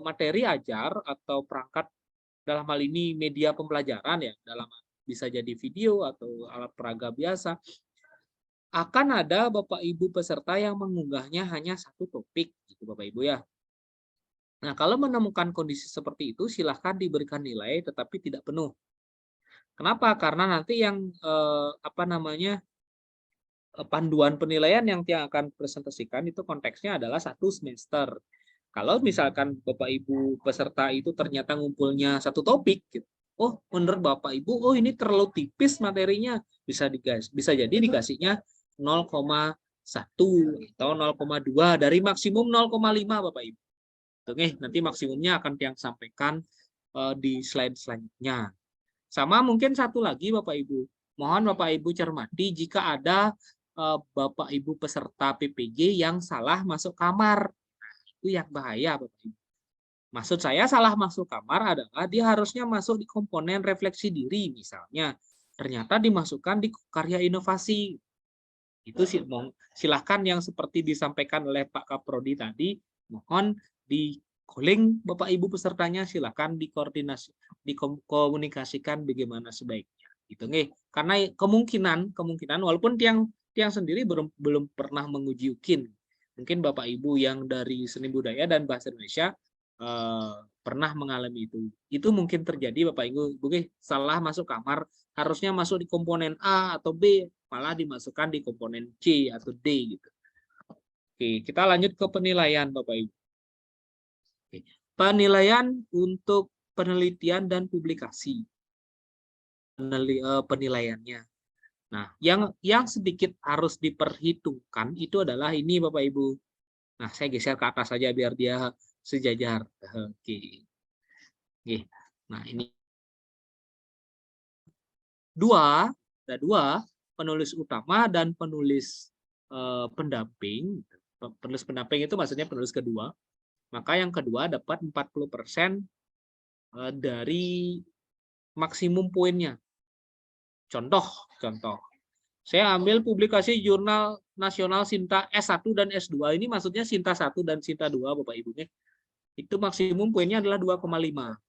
materi ajar atau perangkat dalam hal ini media pembelajaran ya, bisa jadi video atau alat peraga biasa, akan ada Bapak Ibu peserta yang mengunggahnya hanya satu topik, gitu Bapak Ibu ya. Nah, kalau menemukan kondisi seperti itu, silahkan diberikan nilai, tetapi tidak penuh. Kenapa? Karena nanti yang panduan penilaian yang akan presentasikan itu konteksnya adalah 1 semester. Kalau misalkan Bapak Ibu peserta itu ternyata ngumpulnya satu topik, gitu. Oh, menurut Bapak Ibu, oh ini terlalu tipis materinya, bisa jadi dikasihnya 0,1 atau 0,2 dari maksimum 0,5 Bapak Ibu. Oke, nanti maksimumnya akan yang sampaikan di slide selanjutnya. Sama mungkin satu lagi Bapak Ibu. Mohon Bapak Ibu cermati jika ada Bapak Ibu peserta PPG yang salah masuk kamar. Nah, itu yang bahaya Bapak Ibu. Maksud saya salah masuk kamar adalah dia harusnya masuk di komponen refleksi diri misalnya. Ternyata dimasukkan di karya inovasi. Itu silahkan yang seperti disampaikan oleh Pak Kaprodi tadi, mohon di calling Bapak Ibu pesertanya, silahkan dikoordinasi, dikomunikasikan bagaimana sebaiknya. Gitu nih. Karena kemungkinan walaupun tiang sendiri belum pernah menguji UKIN. Mungkin Bapak Ibu yang dari seni budaya dan bahasa Indonesia pernah mengalami itu. Itu mungkin terjadi Bapak Ibu, salah masuk kamar, harusnya masuk di komponen A atau B, malah dimasukkan di komponen C atau D gitu. Oke, kita lanjut ke penilaian Bapak Ibu. Oke. Penilaian untuk penelitian dan publikasi. Penilaiannya. Nah, yang sedikit harus diperhitungkan itu adalah ini Bapak Ibu. Nah, saya geser ke atas saja biar dia sejajar. Oke. Oke. Nah, ini ada dua, penulis utama dan penulis pendamping. Penulis pendamping itu maksudnya penulis kedua. Maka yang kedua dapat 40% dari maksimum poinnya. Contoh. Saya ambil publikasi jurnal nasional Sinta S1 dan S2. Ini maksudnya Sinta 1 dan Sinta 2 Bapak Ibu. Itu maksimum poinnya adalah 2,5.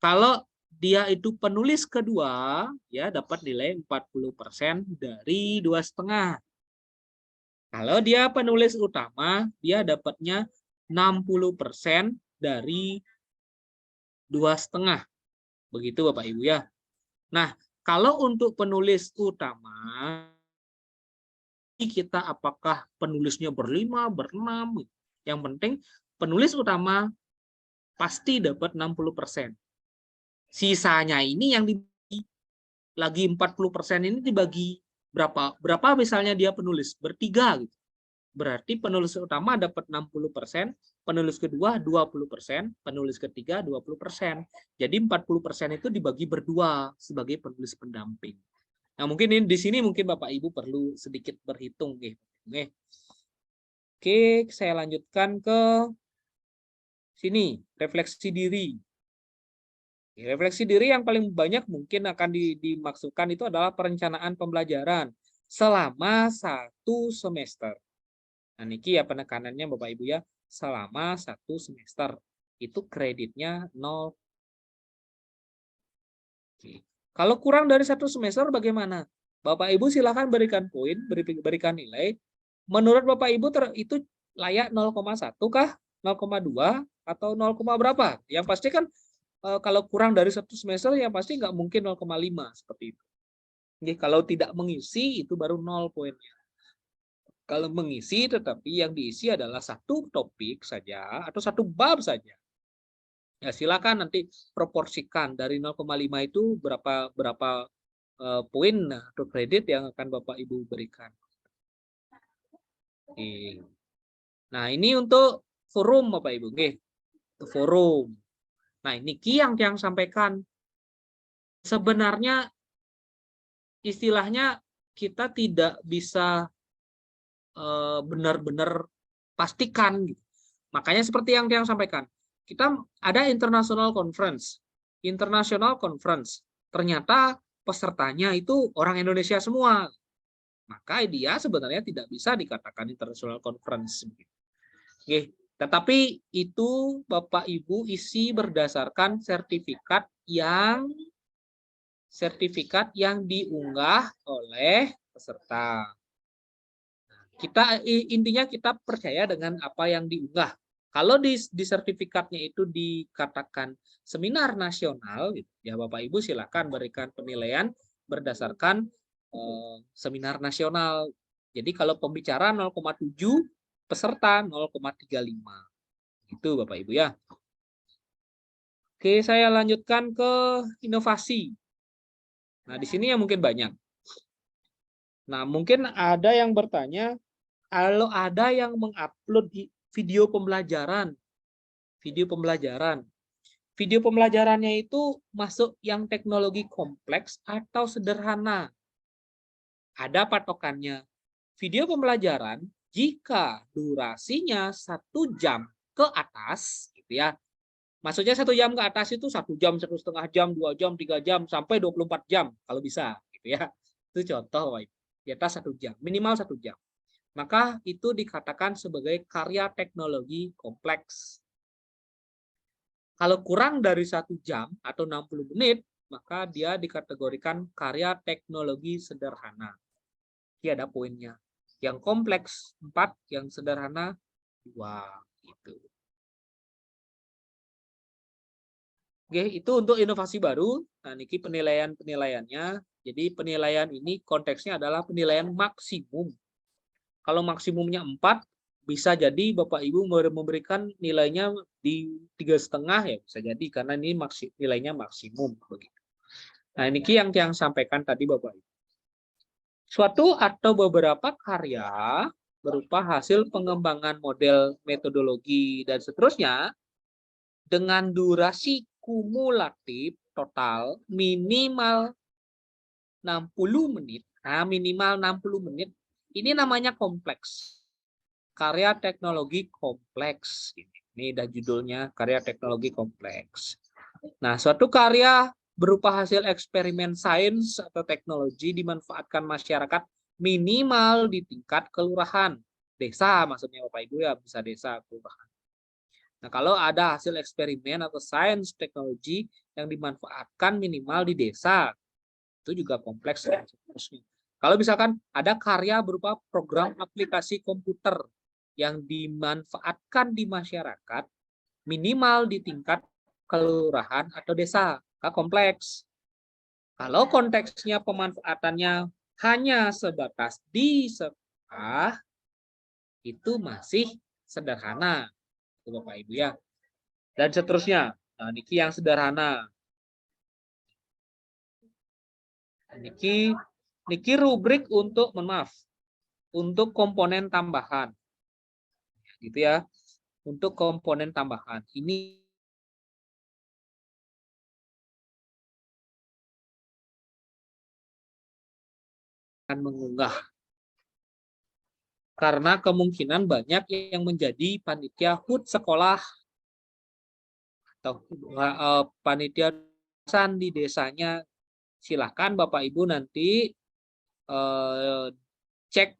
Kalau dia itu penulis kedua, ya dapat nilai 40% dari 2,5. Kalau dia penulis utama, dia dapatnya 60% dari 2,5. Begitu Bapak Ibu ya. Nah, kalau untuk penulis utama, kita apakah penulisnya berlima, berenam, yang penting penulis utama pasti dapat 60%. Sisanya ini yang dibagi lagi 40% ini dibagi berapa misalnya dia penulis bertiga gitu. Berarti penulis utama dapat 60%, penulis kedua 20%, penulis ketiga 20%. Jadi 40% itu dibagi berdua sebagai penulis pendamping. Nah, mungkin di sini mungkin Bapak Ibu perlu sedikit berhitung nih. Oke, saya lanjutkan ke sini, refleksi diri. Refleksi diri yang paling banyak mungkin akan dimaksudkan itu adalah perencanaan pembelajaran selama 1 semester. Nah, niki ya penekanannya Bapak Ibu ya, selama 1 semester. Itu kreditnya 0. Oke. Kalau kurang dari 1 semester bagaimana? Bapak Ibu silakan berikan poin, berikan nilai. Menurut Bapak Ibu itu layak 0,1 kah? 0,2 atau 0, berapa? Yang pasti kan kalau kurang dari 1 semester yang pasti nggak mungkin 0,5 seperti itu. Jadi, kalau tidak mengisi itu baru 0 poinnya. Kalau mengisi tetapi yang diisi adalah 1 topik saja atau 1 bab saja. Ya silakan nanti proporsikan dari 0,5 itu berapa poin atau kredit yang akan Bapak Ibu berikan. Oke. Nah, ini untuk forum Bapak Ibu, nggih. Untuk forum. Nah, ini yang sampaikan. Sebenarnya istilahnya kita tidak bisa benar-benar pastikan gitu. Makanya seperti yang sampaikan, kita ada international conference. Ternyata pesertanya itu orang Indonesia semua. Maka dia sebenarnya tidak bisa dikatakan international conference. Oke, tetapi itu Bapak Ibu isi berdasarkan sertifikat yang diunggah oleh peserta. Intinya kita percaya dengan apa yang diunggah. Kalau di sertifikatnya itu dikatakan seminar nasional, ya Bapak Ibu silakan berikan penilaian berdasarkan seminar nasional. Jadi kalau pembicara 0,7, peserta 0,35. Itu Bapak Ibu ya. Oke, saya lanjutkan ke inovasi. Nah, di sini yang mungkin banyak. Nah, mungkin ada yang bertanya, kalau ada yang mengupload video pembelajaran, video pembelajarannya itu masuk yang teknologi kompleks atau sederhana. Ada patokannya. Video pembelajaran jika durasinya 1 jam ke atas, gitu ya. Maksudnya 1 jam ke atas itu 1 jam, 1,5 jam, 2 jam, 3 jam, sampai 24 jam kalau bisa, gitu ya. Itu contoh, di atas 1 jam, minimal 1 jam. Maka itu dikatakan sebagai karya teknologi kompleks. Kalau kurang dari 1 jam atau 60 menit, maka dia dikategorikan karya teknologi sederhana. Ini ada poinnya. Yang kompleks 4, yang sederhana 2. Gitu. Oke, itu untuk inovasi baru. Nah, niki penilaiannya. Jadi penilaian ini konteksnya adalah penilaian maksimum. Kalau maksimumnya 4, bisa jadi Bapak Ibu memberikan nilainya di 3,5 ya, bisa jadi karena ini nilainya maksimum begitu. Nah, ini yang sampaikan tadi Bapak Ibu. Suatu atau beberapa karya berupa hasil pengembangan model metodologi dan seterusnya dengan durasi kumulatif total minimal 60 menit. Nah, minimal 60 menit ini namanya kompleks. Karya teknologi kompleks. Ini dah judulnya, karya teknologi kompleks. Nah, suatu karya berupa hasil eksperimen sains atau teknologi dimanfaatkan masyarakat minimal di tingkat kelurahan. Desa maksudnya Bapak Ibu ya, bisa desa, kelurahan. Nah, kalau ada hasil eksperimen atau sains teknologi yang dimanfaatkan minimal di desa, itu juga kompleks. Kalau misalkan ada karya berupa program aplikasi komputer yang dimanfaatkan di masyarakat minimal di tingkat kelurahan atau desa, kompleks. Kalau konteksnya pemanfaatannya hanya sebatas di sekolah, itu masih sederhana, Bapak Ibu ya. Dan seterusnya. Nah, niki yang sederhana. Niki rubrik untuk, untuk komponen tambahan. Gitu ya, untuk komponen tambahan ini akan mengunggah karena kemungkinan banyak yang menjadi panitia HUT sekolah atau panitia di desanya. Silahkan Bapak Ibu nanti cek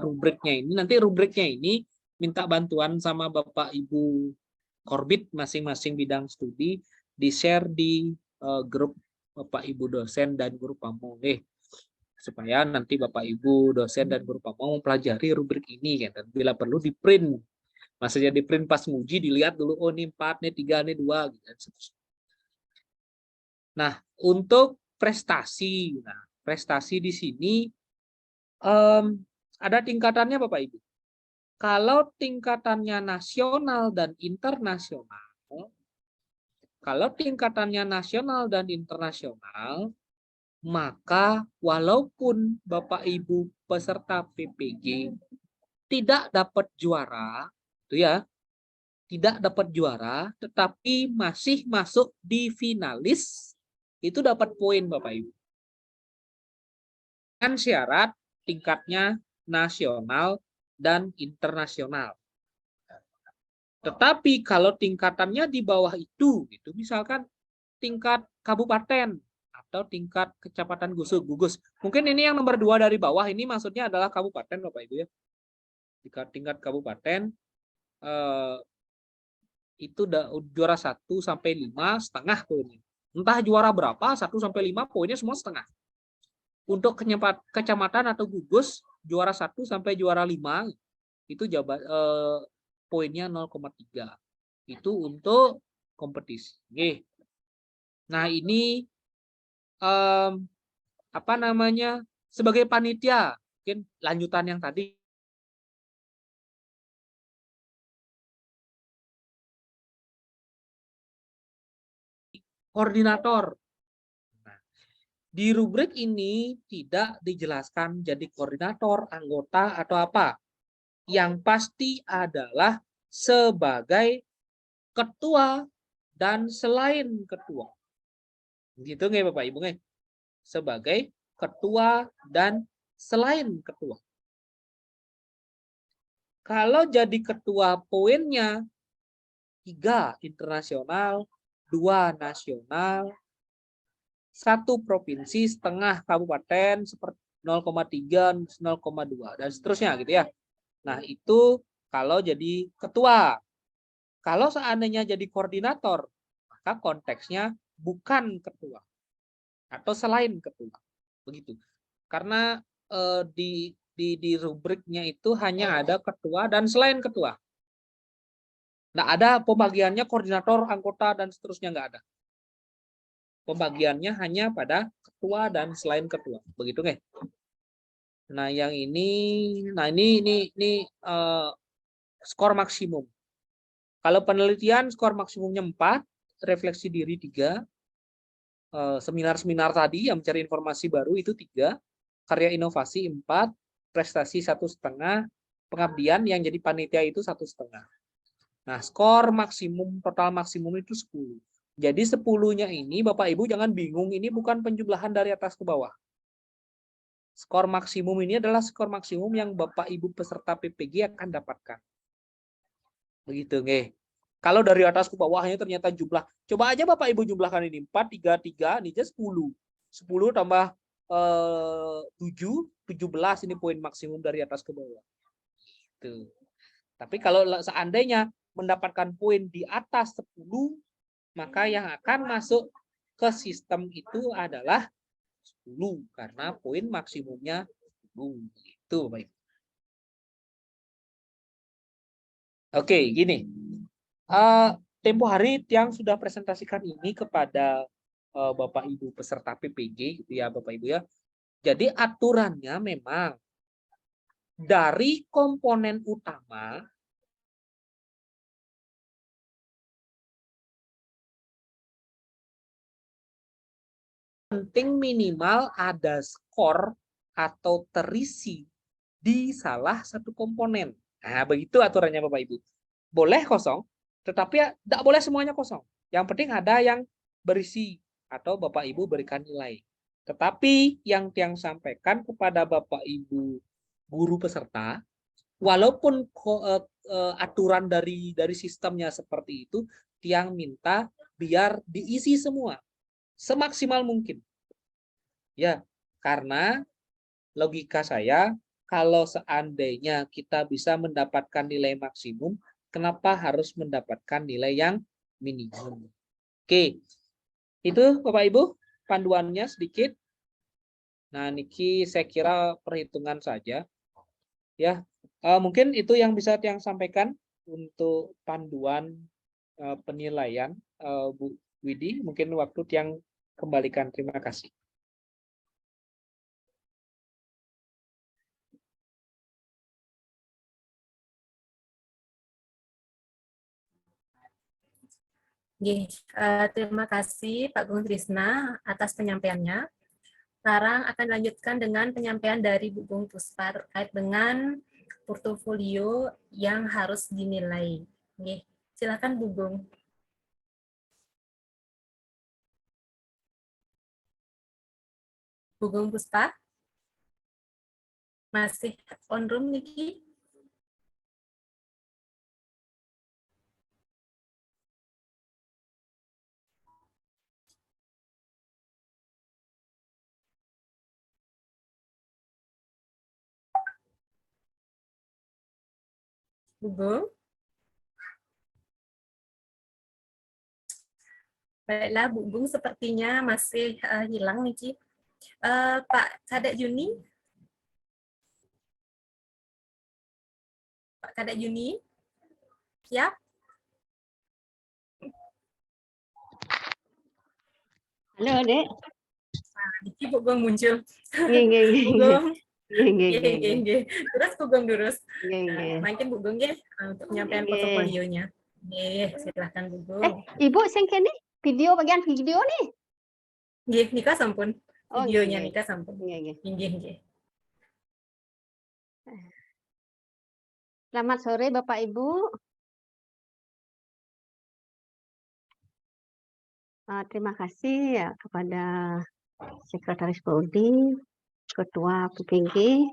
rubriknya ini. Nanti rubriknya ini minta bantuan sama Bapak Ibu Korbit masing-masing bidang studi, di-share di grup Bapak Ibu dosen dan guru pamong supaya nanti Bapak Ibu dosen dan guru pamong mempelajari rubrik ini kan, dan bila perlu di print. Maksudnya di print pas nguji dilihat dulu, oh ini 4, ini 3, ini 2 gitu. Nah, untuk prestasi. Nah, prestasi di sini ada tingkatannya Bapak Ibu. Kalau tingkatannya nasional dan internasional, maka walaupun Bapak Ibu peserta PPG tidak dapat juara, itu ya, tidak dapat juara, tetapi masih masuk di finalis, itu dapat poin Bapak Ibu. Dengan syarat tingkatnya nasional dan internasional. Tetapi kalau tingkatannya di bawah itu, misalkan tingkat kabupaten atau tingkat kecamatan gugus. Mungkin ini yang nomor 2 dari bawah, ini maksudnya adalah kabupaten Bapak Ibu ya. Tingkat kabupaten itu juara 1 sampai 5 setengah poinnya. Entah juara berapa, 1 sampai 5 poinnya semua setengah. Untuk kecamatan atau gugus, juara 1 sampai juara 5 itu poinnya 0,3. Itu untuk kompetisi. Nah, ini sebagai panitia, mungkin lanjutan yang tadi. Koordinator. Nah, di rubrik ini tidak dijelaskan jadi koordinator, anggota, atau apa. Yang pasti adalah sebagai ketua dan selain ketua. Gitu nggih Bapak Ibu nggih? Sebagai ketua dan selain ketua. Kalau jadi ketua poinnya 3 internasional, 2 nasional, 1 provinsi, setengah kabupaten, seperti 0,3, 0,2, dan seterusnya gitu ya. Nah, itu kalau jadi ketua. Kalau seandainya jadi koordinator, maka konteksnya bukan ketua atau selain ketua. Begitu. Karena di rubriknya itu hanya ada ketua dan selain ketua. Nggak ada pembagiannya koordinator, anggota, dan seterusnya, nggak ada. Pembagiannya hanya pada ketua dan selain ketua. Begitu nggak? Nah, yang ini, skor maksimum. Kalau penelitian skor maksimumnya 4, refleksi diri 3, seminar-seminar tadi yang mencari informasi baru itu 3, karya inovasi 4, prestasi 1,5, pengabdian yang jadi panitia itu 1,5. Nah, skor maksimum, total maksimum itu 10. Jadi 10-nya ini Bapak Ibu jangan bingung, ini bukan penjumlahan dari atas ke bawah. Skor maksimum ini adalah skor maksimum yang Bapak Ibu peserta PPG akan dapatkan. Begitu nggih. Kalau dari atas ke bawahnya ternyata jumlah, coba aja Bapak Ibu jumlahkan ini 4, 3, 3, ini aja 10. 10 tambah 7, 17 ini poin maksimum dari atas ke bawah. Tuh. Tapi kalau seandainya mendapatkan poin di atas 10, maka yang akan masuk ke sistem itu adalah 10 karena poin maksimumnya 10. Itu Bapak Ibu. Oke, gini. Tempo hari yang sudah presentasikan ini kepada Bapak Ibu peserta PPG gitu ya Bapak Ibu ya. Jadi aturannya memang dari komponen utama penting minimal ada skor atau terisi di salah satu komponen. Nah, begitu aturannya Bapak Ibu. Boleh kosong, tetapi ya tidak boleh semuanya kosong. Yang penting ada yang berisi atau Bapak Ibu berikan nilai. Tetapi yang Tiang sampaikan kepada Bapak Ibu guru peserta, walaupun aturan dari sistemnya seperti itu, Tiang minta biar diisi semua semaksimal mungkin. Ya, karena logika saya, kalau seandainya kita bisa mendapatkan nilai maksimum, kenapa harus mendapatkan nilai yang minimum? Oke, itu Bapak Ibu panduannya sedikit. Nah, niki saya kira perhitungan saja. Ya, mungkin itu yang bisa yang sampaikan untuk panduan penilaian Bu Widi. Mungkin waktu yang kembalikan. Terima kasih. Terima kasih Pak Gung Trisna atas penyampaiannya. Sekarang akan dilanjutkan dengan penyampaian dari Bu Gung Puspa terkait dengan portofolio yang harus dinilai. Silakan Bu Gung. Bu Gung Puspa? Masih on room Niki? Bu Gung? Baiklah, Bu Gung sepertinya masih hilang Niki. Pak Kadek Juni? Pak Kadek Juni? Siap? Halo, Dek. Niki Bu Gung muncul. Nggih, nggih, Bu Gung. nggih. Terus Bu Gung durus. Nggih. Mungkin Bu Gung ya untuk penyampaian portofolionya. Silahkan Bu Gung. Ibu sing kene video bagian video nih. Nggih, nika sampun. Oh, Videonya nggih. nika sampun. Nggih. Nggih. Selamat sore Bapak Ibu. Terima kasih ya kepada Sekretaris Prodi, Ketua PPG,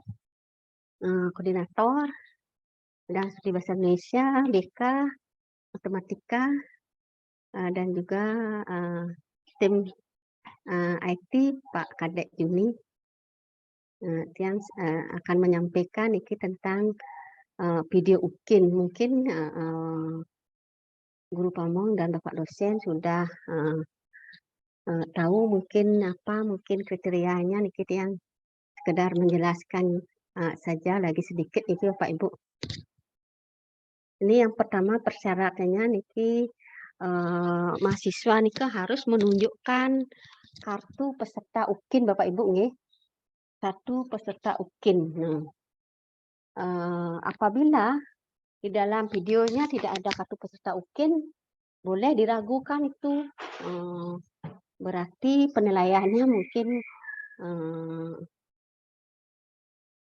Koordinator, Bidang Studi Bahasa Indonesia, BK, Matematika, dan juga tim IT Pak Kadek Juni yang akan menyampaikan ini tentang video UKIN. Mungkin Guru Pamong dan Bapak dosen sudah tahu mungkin kriterianya nih yang sekedar menjelaskan saja lagi sedikit itu Bapak Ibu. Ini yang pertama persyaratannya niki mahasiswa nika harus menunjukkan kartu peserta UKIN Bapak Ibu nggih. Kartu peserta UKIN. Nah, apabila di dalam videonya tidak ada kartu peserta UKIN, boleh diragukan itu. Berarti penilaiannya mungkin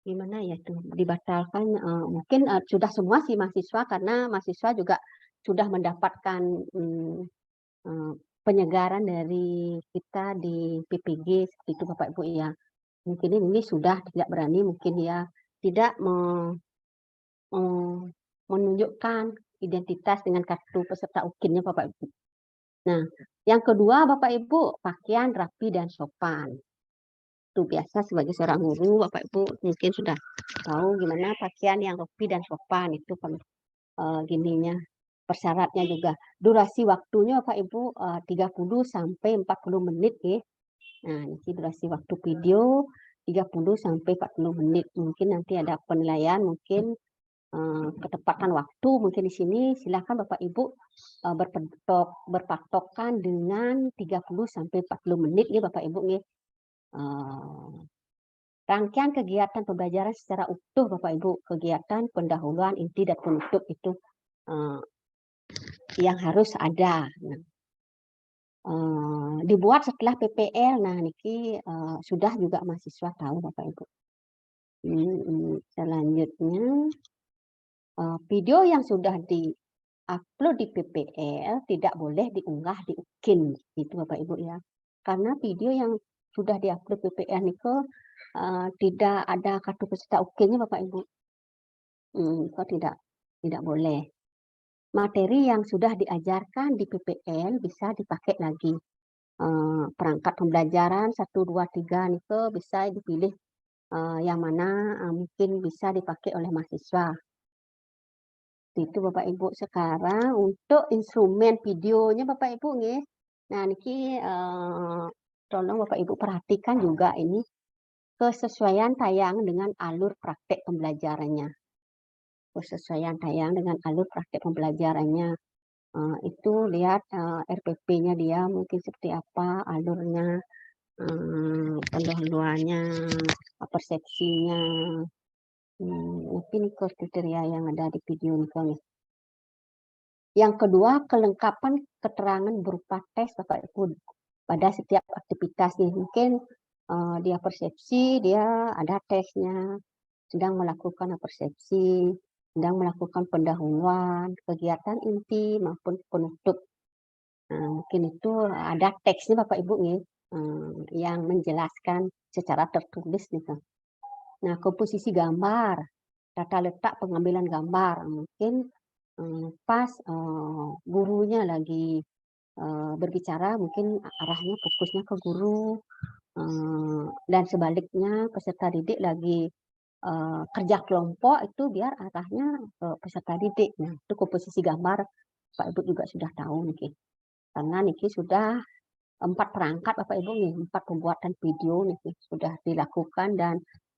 gimana ya tuh dibatalkan, mungkin sudah semua sih mahasiswa, karena mahasiswa juga sudah mendapatkan penyegaran dari kita di PPG seperti itu Bapak Ibu ya. Mungkin ini sudah tidak berani, mungkin ya tidak menunjukkan identitas dengan kartu peserta UKIN-nya Bapak Ibu. Nah, yang kedua Bapak Ibu, pakaian rapi dan sopan. Itu biasa sebagai seorang guru Bapak Ibu mungkin sudah tahu gimana pakaian yang rapi dan sopan itu gininya. Persyaratnya juga durasi waktunya Bapak Ibu 30 sampai 40 menit ya. Nah, ini durasi waktu video 30 sampai 40 menit. Mungkin nanti ada penilaian, mungkin ketepatan waktu mungkin di sini silakan Bapak Ibu berpatokan dengan 30 sampai 40 menit nih Bapak Ibu nih. Rangkaian kegiatan pembelajaran secara utuh Bapak Ibu, kegiatan pendahuluan, inti dan penutup itu yang harus ada. Nah, dibuat setelah PPL. Nah, niki sudah juga mahasiswa tahu Bapak Ibu. Selanjutnya video yang sudah di-upload di PPL tidak boleh diunggah di UKIN, itu Bapak Ibu ya. Karena video yang sudah di-upload PPL niko tidak ada kartu peserta UKIN-nya Bapak Ibu. Kok tidak boleh. Materi yang sudah diajarkan di PPL bisa dipakai lagi. Perangkat pembelajaran 1, 2, 3 niko bisa dipilih yang mana mungkin bisa dipakai oleh mahasiswa. Itu Bapak Ibu. Sekarang untuk instrumen videonya Bapak Ibu nggih. Nah, niki tolong Bapak Ibu perhatikan juga ini kesesuaian tayang dengan alur praktek pembelajarannya. Kesesuaian tayang dengan alur praktek pembelajarannya. Itu lihat RPP-nya dia mungkin seperti apa alurnya, pendahuluannya, persepsinya. Mungkin kriteria yang ada di video ini. Yang kedua, kelengkapan keterangan berupa tes Bapak Ibu pada setiap aktivitas nih. Mungkin dia persepsi, dia ada tesnya, sedang melakukan persepsi, sedang melakukan pendahuluan, kegiatan inti maupun penutup. Nah, mungkin itu ada teksnya Bapak Ibu nih, yang menjelaskan secara tertulis nih. Nah, komposisi gambar, tata letak pengambilan gambar, mungkin pas gurunya lagi berbicara, mungkin arahnya fokusnya ke guru, dan sebaliknya peserta didik lagi kerja kelompok itu biar arahnya ke peserta didik. Nah, itu komposisi gambar Pak Ibu juga sudah tahu nih, karena niki sudah 4 perangkat Bapak Ibu nih, 4 pembuatan video nih sudah dilakukan, dan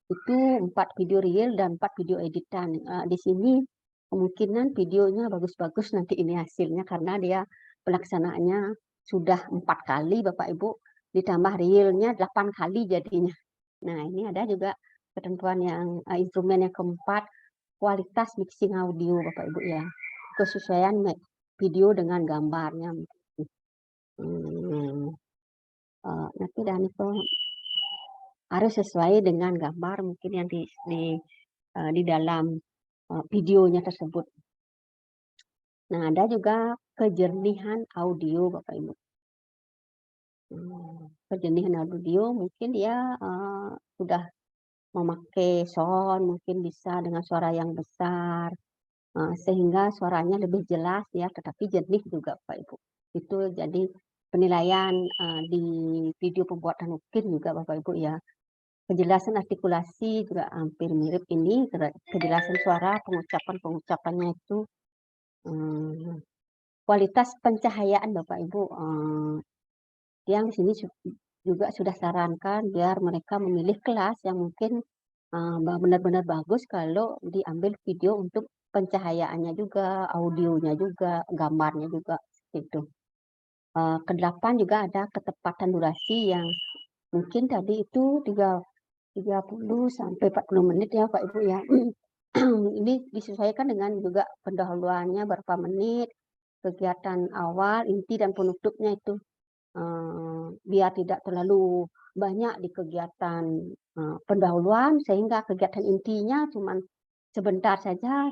itu 4 video real dan 4 video editan. Di sini kemungkinan videonya bagus-bagus nanti ini hasilnya, karena dia pelaksanaannya sudah 4 kali Bapak Ibu, ditambah realnya 8 kali jadinya. Nah, ini ada juga ketentuan yang instrumen yang keempat, kualitas mixing audio Bapak Ibu ya, kesesuaian video dengan gambarnya. Nanti dan itu harus sesuai dengan gambar mungkin yang di dalam videonya tersebut. Nah, ada juga kejernihan audio Bapak Ibu. kejenihan audio mungkin dia sudah memakai sound, mungkin bisa dengan suara yang besar, sehingga suaranya lebih jelas ya, tetapi jernih juga Bapak Ibu. Itu jadi penilaian di video pembuatan UKIN juga Bapak Ibu ya. Kejelasan artikulasi juga hampir mirip ini, kejelasan suara, pengucapannya itu, kualitas pencahayaan Bapak Ibu, yang di sini juga sudah sarankan biar mereka memilih kelas yang mungkin benar-benar bagus kalau diambil video untuk pencahayaannya juga, audionya juga, gambarnya juga, itu. Kedelapan juga ada ketepatan durasi yang mungkin tadi itu 30 sampai 40 menit ya Pak Ibu ya. Ini disesuaikan dengan juga pendahuluannya berapa menit, kegiatan awal, inti dan penutupnya itu. Biar tidak terlalu banyak di kegiatan pendahuluan sehingga kegiatan intinya cuma sebentar saja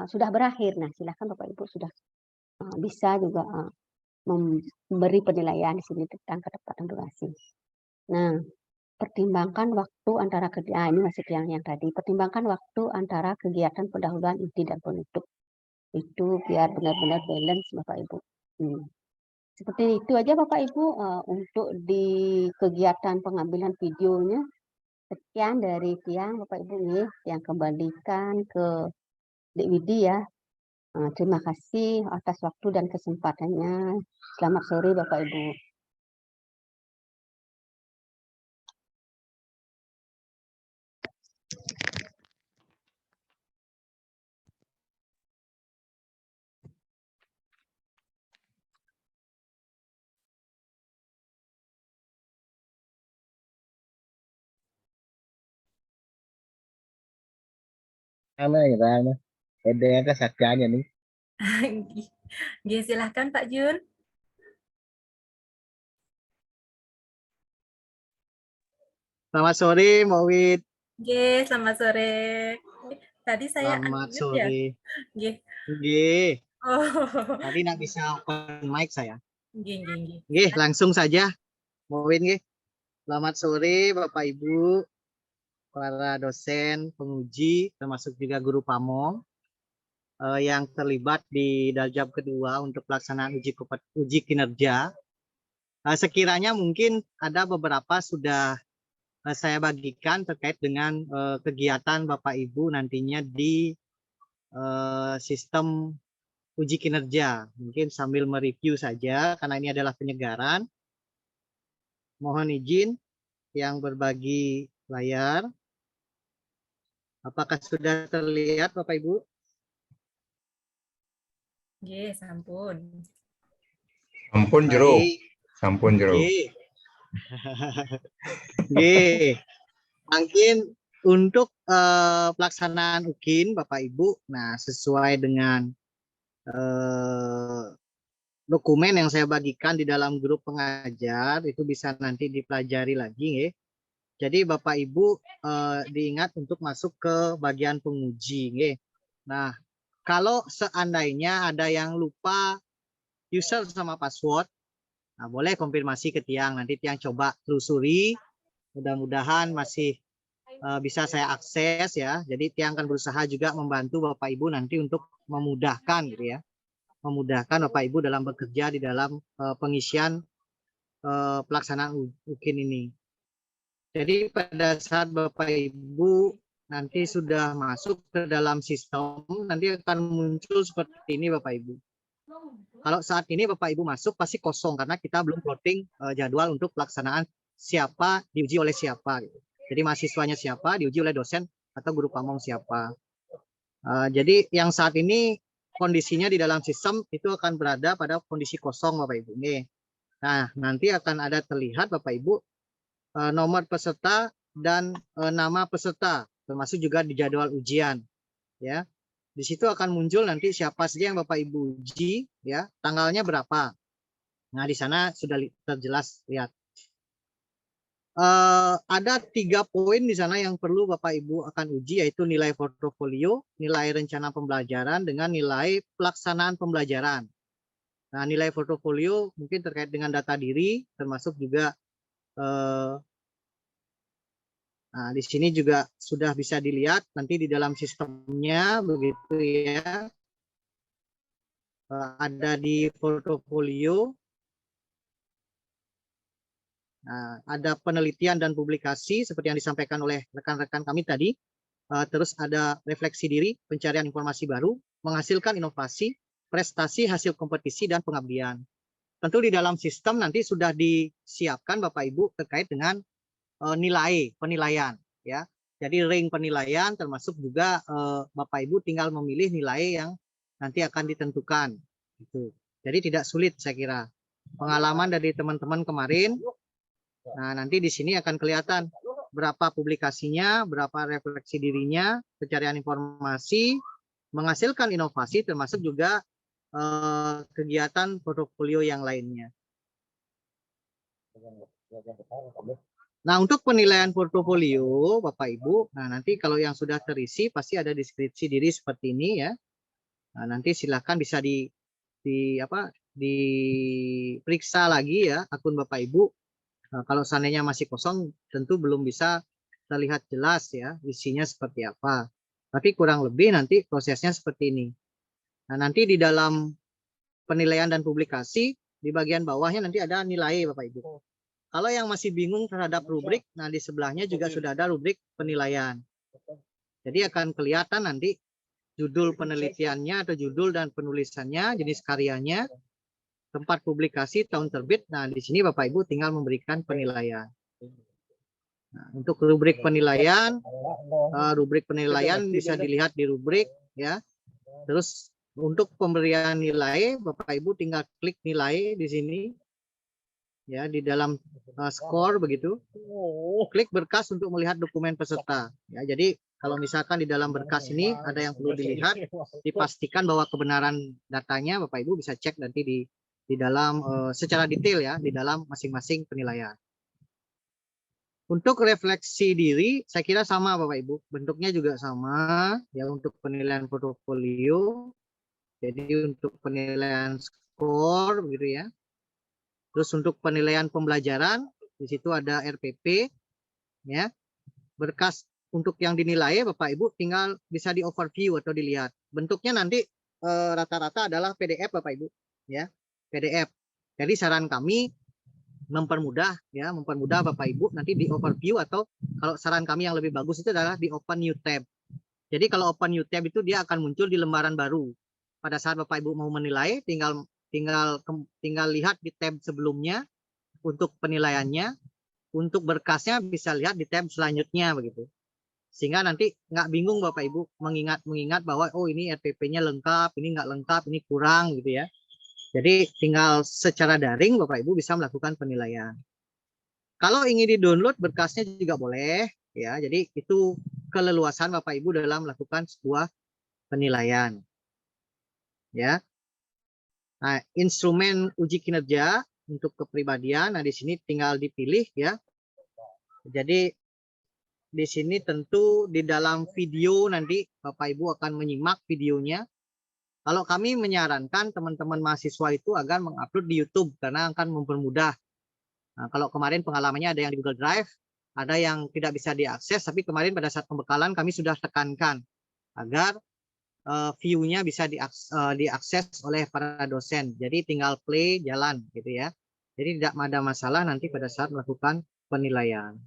sudah berakhir. Nah, silakan Bapak Ibu sudah bisa juga memberi penilaian di sini tentang ketepatan durasi. Nah, pertimbangkan waktu antara ini masih yang tadi, pertimbangkan waktu antara kegiatan pendahuluan, inti dan penutup. Itu biar benar-benar balance Bapak Ibu. Seperti itu aja Bapak Ibu untuk di kegiatan pengambilan videonya. Sekian dari Tiang Bapak Ibu nih, yang kembalikan ke Dek Widi ya. Terima kasih atas waktu dan kesempatannya. Selamat sore Bapak Ibu. Ada kesaksiannya nih. Silahkan Pak Jun. Selamat sore, Mbak Wid. Selamat sore. Tadi saya Selamat unmute sore. ya. Oh. Tadi nggak bisa open mic saya. Nggih. Langsung saja, Mbak Wid. Selamat sore, Bapak Ibu, para dosen, penguji, termasuk juga guru pamong yang terlibat di Daljab kedua untuk pelaksanaan uji kinerja. Sekiranya mungkin ada beberapa sudah saya bagikan terkait dengan kegiatan Bapak Ibu nantinya di sistem uji kinerja. Mungkin sambil mereview saja karena ini adalah penyegaran. Mohon izin yang berbagi layar. Apakah sudah terlihat Bapak Ibu? Sampun. Sampun jero. Sampun jero. Mungkin untuk pelaksanaan UKIN Bapak Ibu, nah sesuai dengan dokumen yang saya bagikan di dalam grup pengajar itu bisa nanti dipelajari lagi. Jadi Bapak Ibu diingat untuk masuk ke bagian penguji. Nah, kalau seandainya ada yang lupa user sama password, nah boleh konfirmasi ke Tiang. Nanti Tiang coba telusuri. Mudah-mudahan masih bisa saya akses ya. Jadi Tiang akan berusaha juga membantu Bapak Ibu nanti untuk memudahkan gitu ya. Memudahkan Bapak Ibu dalam bekerja di dalam pengisian pelaksanaan UKIN ini. Jadi pada saat Bapak Ibu nanti sudah masuk ke dalam sistem, nanti akan muncul seperti ini Bapak Ibu. Kalau saat ini Bapak Ibu masuk pasti kosong karena kita belum plotting jadwal untuk pelaksanaan siapa diuji oleh siapa. Jadi mahasiswanya siapa diuji oleh dosen atau guru pamong siapa. Jadi yang saat ini kondisinya di dalam sistem itu akan berada pada kondisi kosong Bapak Ibu. Nah nanti akan ada terlihat Bapak Ibu nomor peserta dan nama peserta, termasuk juga di jadwal ujian, ya. Di situ akan muncul nanti siapa saja yang Bapak Ibu uji, ya, tanggalnya berapa. Nah di sana sudah terjelas lihat. Ada 3 poin di sana yang perlu Bapak Ibu akan uji, yaitu nilai portofolio, nilai rencana pembelajaran, dengan nilai pelaksanaan pembelajaran. Nah, nilai portofolio mungkin terkait dengan data diri, termasuk juga nah, di sini juga sudah bisa dilihat nanti di dalam sistemnya begitu ya. Ada di portofolio. Nah, ada penelitian dan publikasi seperti yang disampaikan oleh rekan-rekan kami tadi. Terus ada refleksi diri, pencarian informasi baru, menghasilkan inovasi, prestasi hasil kompetisi dan pengabdian. Tentu di dalam sistem nanti sudah disiapkan Bapak Ibu terkait dengan nilai penilaian ya. Jadi ring penilaian termasuk juga Bapak Ibu tinggal memilih nilai yang nanti akan ditentukan gitu. Jadi tidak sulit saya kira. Pengalaman dari teman-teman kemarin, nah nanti di sini akan kelihatan berapa publikasinya, berapa refleksi dirinya, pencarian informasi, menghasilkan inovasi termasuk juga kegiatan portofolio yang lainnya. Nah, untuk penilaian portofolio, Bapak Ibu, nah nanti kalau yang sudah terisi pasti ada deskripsi diri seperti ini ya. Nah, nanti silakan bisa diperiksa lagi ya akun Bapak Ibu. Nah, kalau seandainya masih kosong, tentu belum bisa terlihat jelas ya isinya seperti apa. Tapi kurang lebih nanti prosesnya seperti ini. Nah, nanti di dalam penilaian dan publikasi, di bagian bawahnya nanti ada nilai Bapak Ibu. Kalau yang masih bingung terhadap rubrik, nah di sebelahnya juga sudah ada rubrik penilaian. Jadi akan kelihatan nanti judul penelitiannya atau judul dan penulisannya, jenis karyanya, tempat publikasi, tahun terbit. Nah di sini Bapak Ibu tinggal memberikan penilaian. Nah, untuk rubrik penilaian bisa dilihat di rubrik ya. Terus untuk pemberian nilai, Bapak Ibu tinggal klik nilai di sini. Ya, di dalam skor begitu. Klik berkas untuk melihat dokumen peserta. Ya, jadi kalau misalkan di dalam berkas ini ada yang perlu dilihat, dipastikan bahwa kebenaran datanya Bapak Ibu bisa cek nanti di dalam secara detail ya, di dalam masing-masing penilaian. Untuk refleksi diri, saya kira sama Bapak Ibu. Bentuknya juga sama ya untuk penilaian portofolio. Jadi untuk penilaian skor begitu ya. Terus untuk penilaian pembelajaran, di situ ada RPP, ya. Berkas untuk yang dinilai, Bapak Ibu tinggal bisa di overview atau dilihat. Bentuknya nanti rata-rata adalah PDF, Bapak Ibu, ya, PDF. Jadi saran kami mempermudah Bapak Ibu nanti di overview atau kalau saran kami yang lebih bagus itu adalah di open new tab. Jadi kalau open new tab itu dia akan muncul di lembaran baru. Pada saat Bapak Ibu mau menilai, tinggal lihat di tab sebelumnya untuk penilaiannya, untuk berkasnya bisa lihat di tab selanjutnya begitu. Sehingga nanti nggak bingung Bapak Ibu mengingat bahwa oh ini RPP-nya lengkap, ini nggak lengkap, ini kurang gitu ya. Jadi tinggal secara daring Bapak Ibu bisa melakukan penilaian. Kalau ingin di-download berkasnya juga boleh ya. Jadi itu keleluasan Bapak Ibu dalam melakukan sebuah penilaian. Ya. Nah, instrumen uji kinerja untuk kepribadian, nah di sini tinggal dipilih ya. Jadi di sini tentu di dalam video nanti Bapak Ibu akan menyimak videonya. Kalau kami menyarankan teman-teman mahasiswa itu agar mengupload di YouTube karena akan mempermudah. Nah, kalau kemarin pengalamannya ada yang di Google Drive, ada yang tidak bisa diakses, tapi kemarin pada saat pembekalan kami sudah tekankan agar view-nya bisa diakses oleh para dosen. Jadi tinggal play jalan gitu ya. Jadi tidak ada masalah nanti pada saat melakukan penilaian.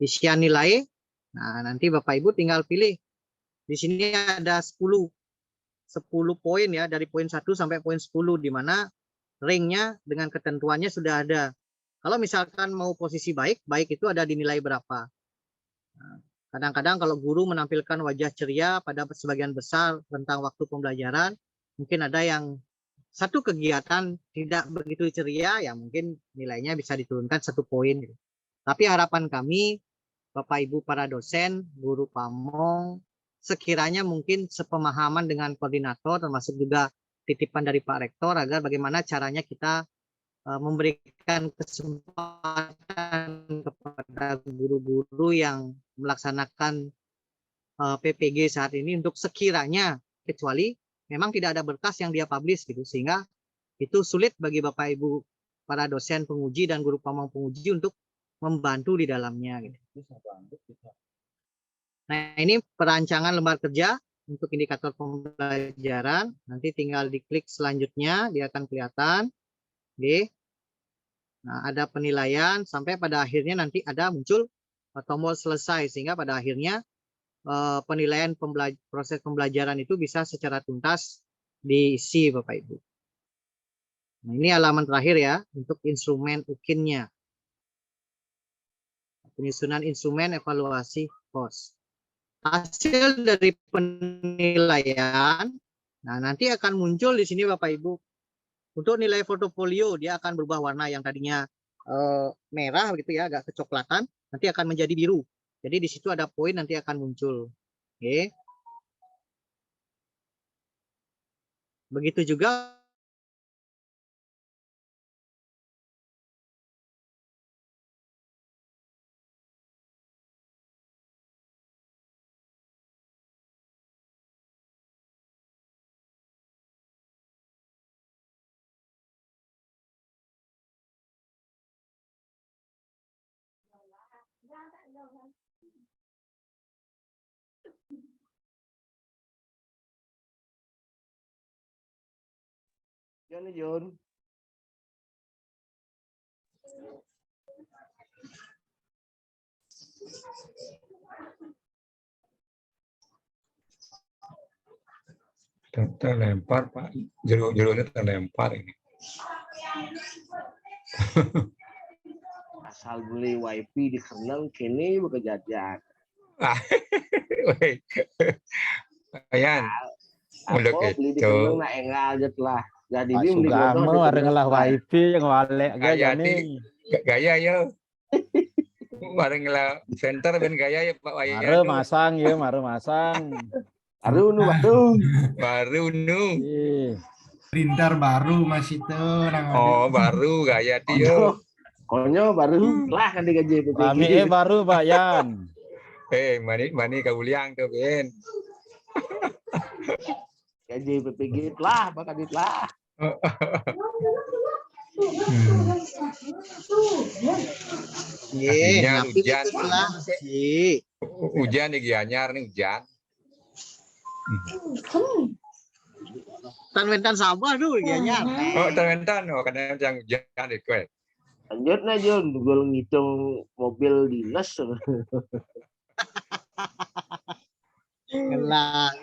Isian nilai, nah nanti Bapak Ibu tinggal pilih. Di sini ada 10 poin ya, dari poin 1 sampai poin 10 di mana ringnya dengan ketentuannya sudah ada. Kalau misalkan mau posisi baik itu ada di nilai berapa. Nah, kadang-kadang kalau guru menampilkan wajah ceria pada sebagian besar tentang waktu pembelajaran, mungkin ada yang satu kegiatan tidak begitu ceria, ya mungkin nilainya bisa diturunkan 1 poin. Tapi harapan kami, Bapak Ibu para dosen, guru pamong, sekiranya mungkin sepemahaman dengan koordinator, termasuk juga titipan dari Pak Rektor, agar bagaimana caranya kita memberikan kesempatan kepada guru-guru yang melaksanakan PPG saat ini untuk sekiranya, kecuali memang tidak ada berkas yang dia publish gitu, sehingga itu sulit bagi Bapak Ibu para dosen penguji dan guru pamong penguji untuk membantu di dalamnya. Gitu. Nah, ini perancangan lembar kerja untuk indikator pembelajaran. Nanti tinggal diklik selanjutnya, dia akan kelihatan. Oke. Nah, ada penilaian sampai pada akhirnya nanti ada muncul tombol selesai, sehingga pada akhirnya penilaian proses pembelajaran itu bisa secara tuntas diisi Bapak Ibu. Nah, ini halaman terakhir ya untuk instrumen UKIN-nya. Penyusunan instrumen evaluasi POS. Hasil dari penilaian, nah nanti akan muncul di sini Bapak Ibu. Untuk nilai portofolio dia akan berubah warna, yang tadinya merah gitu ya, agak kecoklatan, nanti akan menjadi biru. Jadi di situ ada poin nanti akan muncul. Oke. Begitu juga Jun. Terlempar Pak, jeruk-jeruknya terlempar ini. Asal beli wifi di Kenang kini bekerja. Ayan, untuk Aku beli di itu. Kenang nak engal aja lah. Jadi Pak dia beli Sugamo ada ngelah wifi yang walek aja Gaya nih. Gaya ya. Bareng lah center ben gaya ya Pak Wayan. Mare masang ya, mare masang. Baru nu. Printer baru masih tuh. Oh, baru gaya dia. Konyo baru lah kan digaji PPG. Kami baru Pak Yan. Mani kauliang tuh Ben. Gaji PPG lah, bakal dit lah. Akhirnya hujan. Hujan nih Gianyar nih hujan. Tan-wentan sabar dulu Gianyar. Oh, tan-wentan. Oh, kadang yang hujan deh kue. Lanjut na Jun, gue ngitung mobil dinas. Kelang.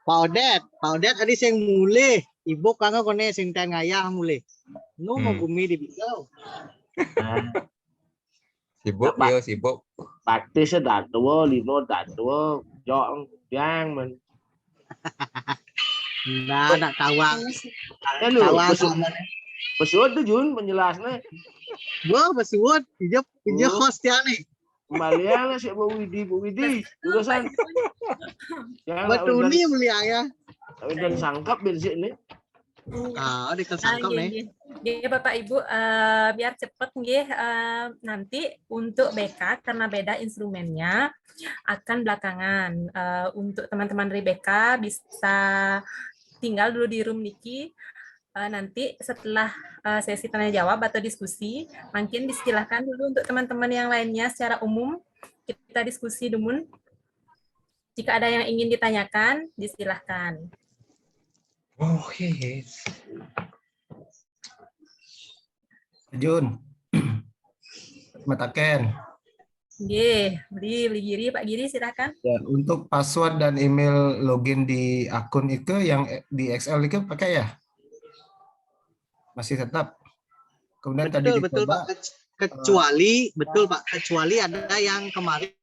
Pak Odet tadi sing mulih, ibu kanggo kone sing ten ngayah mulih. Nu mau bumi di bisau. Sibuk yo, sibuk. Praktisnya dak tua, lino dak tua, jong yang men. Nah, nak tawang. Kan lu pesuat tuh Jun penjelasnya. Gua pesuat, pinjam host ya nih. Kembalian lah si Bu Widi, urusan. Betul nih mulia ya. Tapi dan sangkap bensin nih. Ah, sangkap nih. Nggih Bapak Ibu, biar cepet nggih, nanti untuk BK karena beda instrumennya akan belakangan. Untuk teman-teman dari BK bisa tinggal dulu di room Niki. Nanti setelah sesi tanya jawab atau diskusi, mungkin disilahkan dulu untuk teman-teman yang lainnya secara umum kita diskusi dulu. Jika ada yang ingin ditanyakan, disilahkan. Oke. Jun. Mataken. Nggih, beli Giri, Pak Giri silakan. Ya, untuk password dan email login di akun itu yang di Excel itu pakai ya? Masih tetap. Kemudian betul Pak, kecuali ada yang kemarin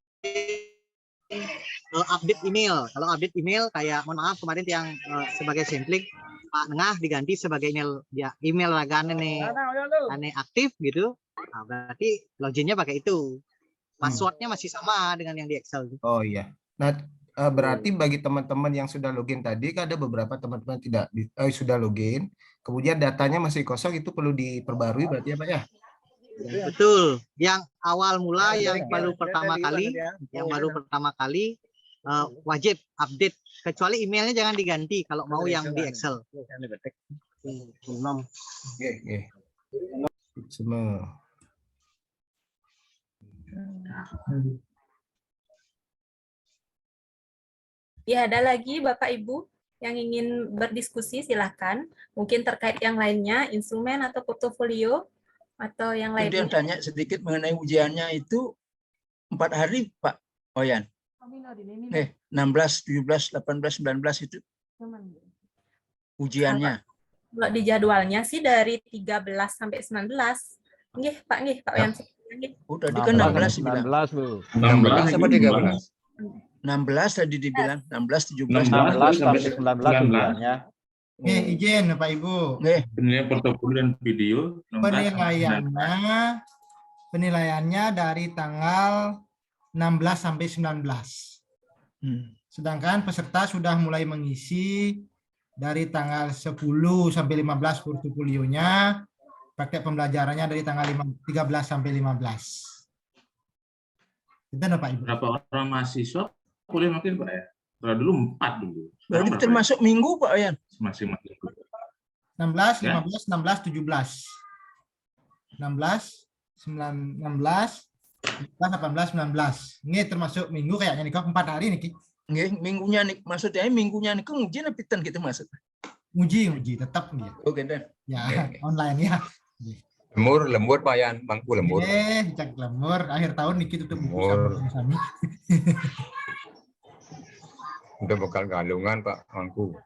update email. Kalau update email kayak mohon maaf kemarin yang sebagai sampling Pak Nengah diganti sebagai email ragane nih aneh aktif gitu. Nah, berarti loginnya pakai itu. Passwordnya masih sama dengan yang di Excel. Oh iya. Nah, berarti bagi teman-teman yang sudah login tadi, ada beberapa teman-teman tidak sudah login, kemudian datanya masih kosong, itu perlu diperbarui berarti ya Pak ya? Betul. Yang awal mula yang baru pertama kali wajib update, kecuali emailnya jangan diganti kalau mau yang di Excel. Semua. Ya, ada lagi Bapak Ibu yang ingin berdiskusi, silahkan. Mungkin terkait yang lainnya, instrumen atau portofolio, atau yang Kemudian lainnya. tanya sedikit mengenai ujiannya itu 4 hari, Pak Oyan. 16, 17, 18, 19 itu ujiannya. Kalau di jadwalnya sih dari 13 sampai 19. Nggih, Pak Oyan. Oh, tadi kan 16 dibilang. 16 Bu. 16 apa 13? 16. 16 tadi dibilang, 16, 17, 16 sampai 18. 19 ujiannya. Izin Bapak Ibu. Penilaian portofolio dan video. Penilaiannya dari tanggal 16 sampai 19. Sedangkan peserta sudah mulai mengisi dari tanggal 10 sampai 15 portofolionya, paket pembelajarannya dari tanggal 13 sampai 15. Itu Pak Ibu. Berapa orang mahasiswa boleh makin Pak ya? Kalau dulu 4 dulu. Berarti termasuk minggu Pak Oyan? Masing-masing. 16, 15, 16, 17. 16, 16, 18, 19. Ini termasuk minggu kayaknya nih, 4 hari nih. Nggih, minggunya nih, maksudnya minggunya nih ngujian apa pitan gitu maksud. Nguji tetap nih. Oke, dan. Ya, online ya. Lembur Pak Yan, bangku lembur. Cek lembur, akhir tahun niki tutup buku sama. Udah bekal galungan Pak bangku.